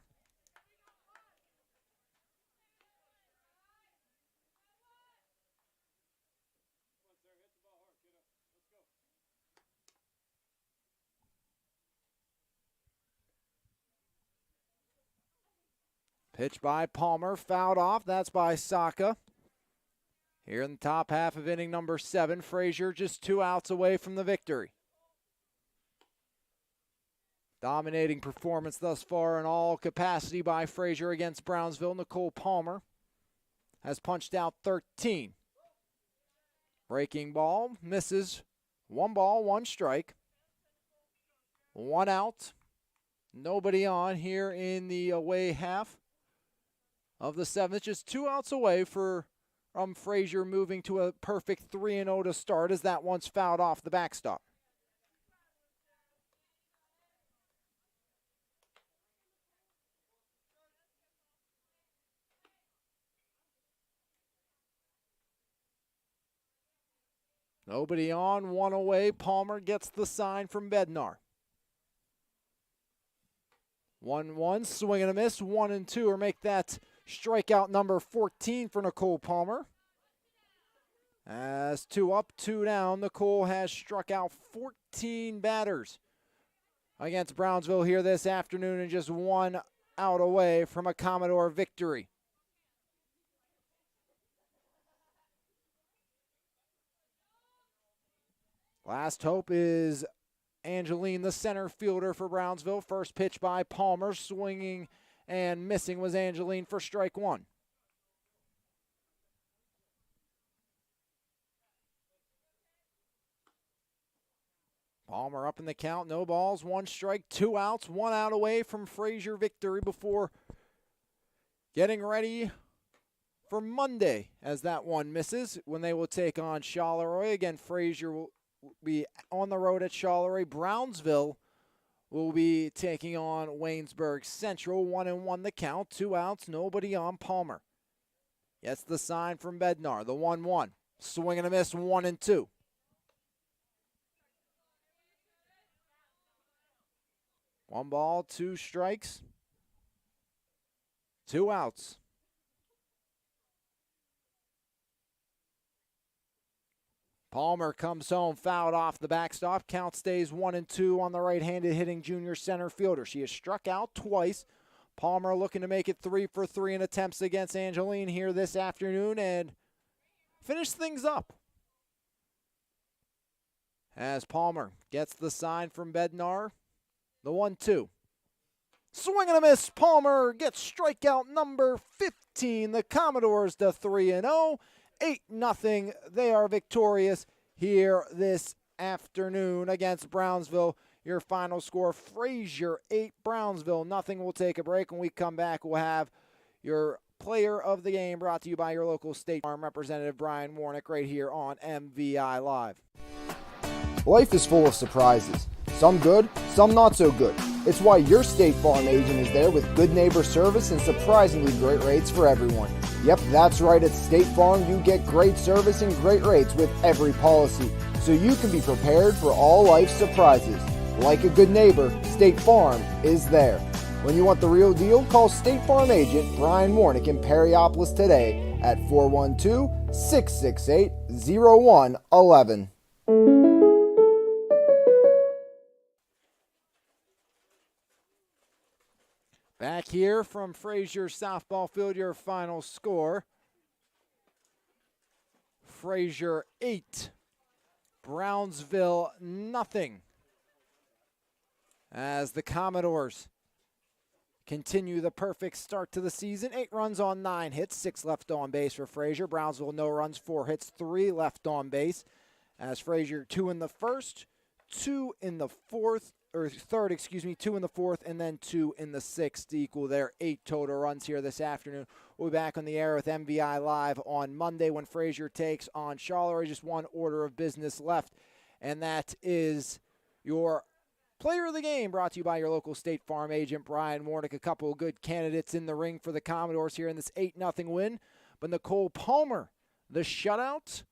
Pitch by Palmer, fouled off. That's by Saka. Here in the top half of inning number 7, Frazier just 2 outs away from the victory. Dominating performance thus far in all capacity by Frazier against Brownsville. Nicole Palmer has punched out 13. Breaking ball, misses. 1 ball, 1 strike. 1 out. Nobody on here in the away half of the 7th. Just 2 outs away from Frazier moving to a perfect 3-0 to start as that one's fouled off the backstop. Nobody on, 1 away. Palmer gets the sign from Bednar. 1-1, swing and a miss, 1-2, or make that strikeout number 14 for Nicole Palmer. As 2 up, 2 down, Nicole has struck out 14 batters against Brownsville here this afternoon and just 1 out away from a Commodore victory. Last hope is Angeline, the center fielder for Brownsville. First pitch by Palmer, swinging and missing was Angeline for strike 1. Palmer up in the count, no balls, 1 strike, 2 outs, 1 out away from Frazier victory before getting ready for Monday as that one misses when they will take on Charleroi. Again, Frazier will be on the road at Charleroi. Brownsville will be taking on Waynesburg Central. 1-1 the count, 2 outs, nobody on. Palmer gets the sign from Bednar. The 1-1, swing and a miss, 1-2. One ball, 2 strikes, 2 outs. Palmer comes home, fouled off the backstop. Count stays 1-2 on the right-handed hitting junior center fielder. She has struck out twice. Palmer looking to make it 3 for 3 in attempts against Angeline here this afternoon and finish things up. As Palmer gets the sign from Bednar, the 1-2. Swing and a miss. Palmer gets strikeout number 15. The Commodores to 3-0. 8-0. They are victorious here this afternoon against Brownsville. Your final score, Frazier 8, Brownsville nothing. We'll take a break. When we come back, we'll have your player of the game brought to you by your local State Farm representative, Brian Warnick, right here on MVI Live. Life is full of surprises. Some good, some not so good. It's why your State Farm agent is there with good neighbor service and surprisingly great rates for everyone. Yep, that's right. At State Farm, you get great service and great rates with every policy, so you can be prepared for all life's surprises. Like a good neighbor, State Farm is there. When you want the real deal, call State Farm agent Brian Warnick in Perryopolis today at 412-668-0111. Back here from Frazier softball field, your final score. Frazier 8, Brownsville nothing. As the Commodores continue the perfect start to the season. 8 runs on 9 hits, 6 left on base for Frazier. Brownsville no runs, 4 hits, 3 left on base. As Frazier 2 in the first, 2 in the third, 2 in the fourth, and then 2 in the sixth to equal their 8 total runs here this afternoon. We'll be back on the air with MVI Live on Monday when Frazier takes on Charleroi. Just one order of business left, and that is your player of the game brought to you by your local State Farm agent, Brian Warnick. A couple of good candidates in the ring for the Commodores here in this 8-0 win. But Nicole Palmer, the shutout,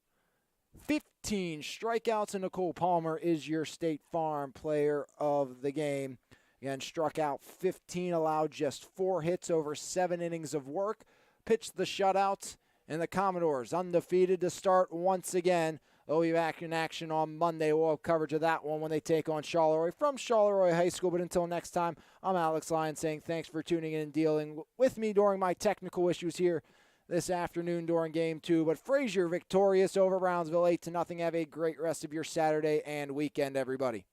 15 strikeouts, and Nicole Palmer is your State Farm player of the game. Again, struck out 15, allowed just 4 hits over 7 innings of work. Pitched the shutouts, and the Commodores undefeated to start once again They'll be back in action on Monday. We'll have coverage of that one when they take on Charleroi from Charleroi High School. But until next time, I'm Alex Lyon saying thanks for tuning in and dealing with me during my technical issues here this afternoon during Game 2. But Frazier victorious over Brownsville 8-0. Have a great rest of your Saturday and weekend, everybody.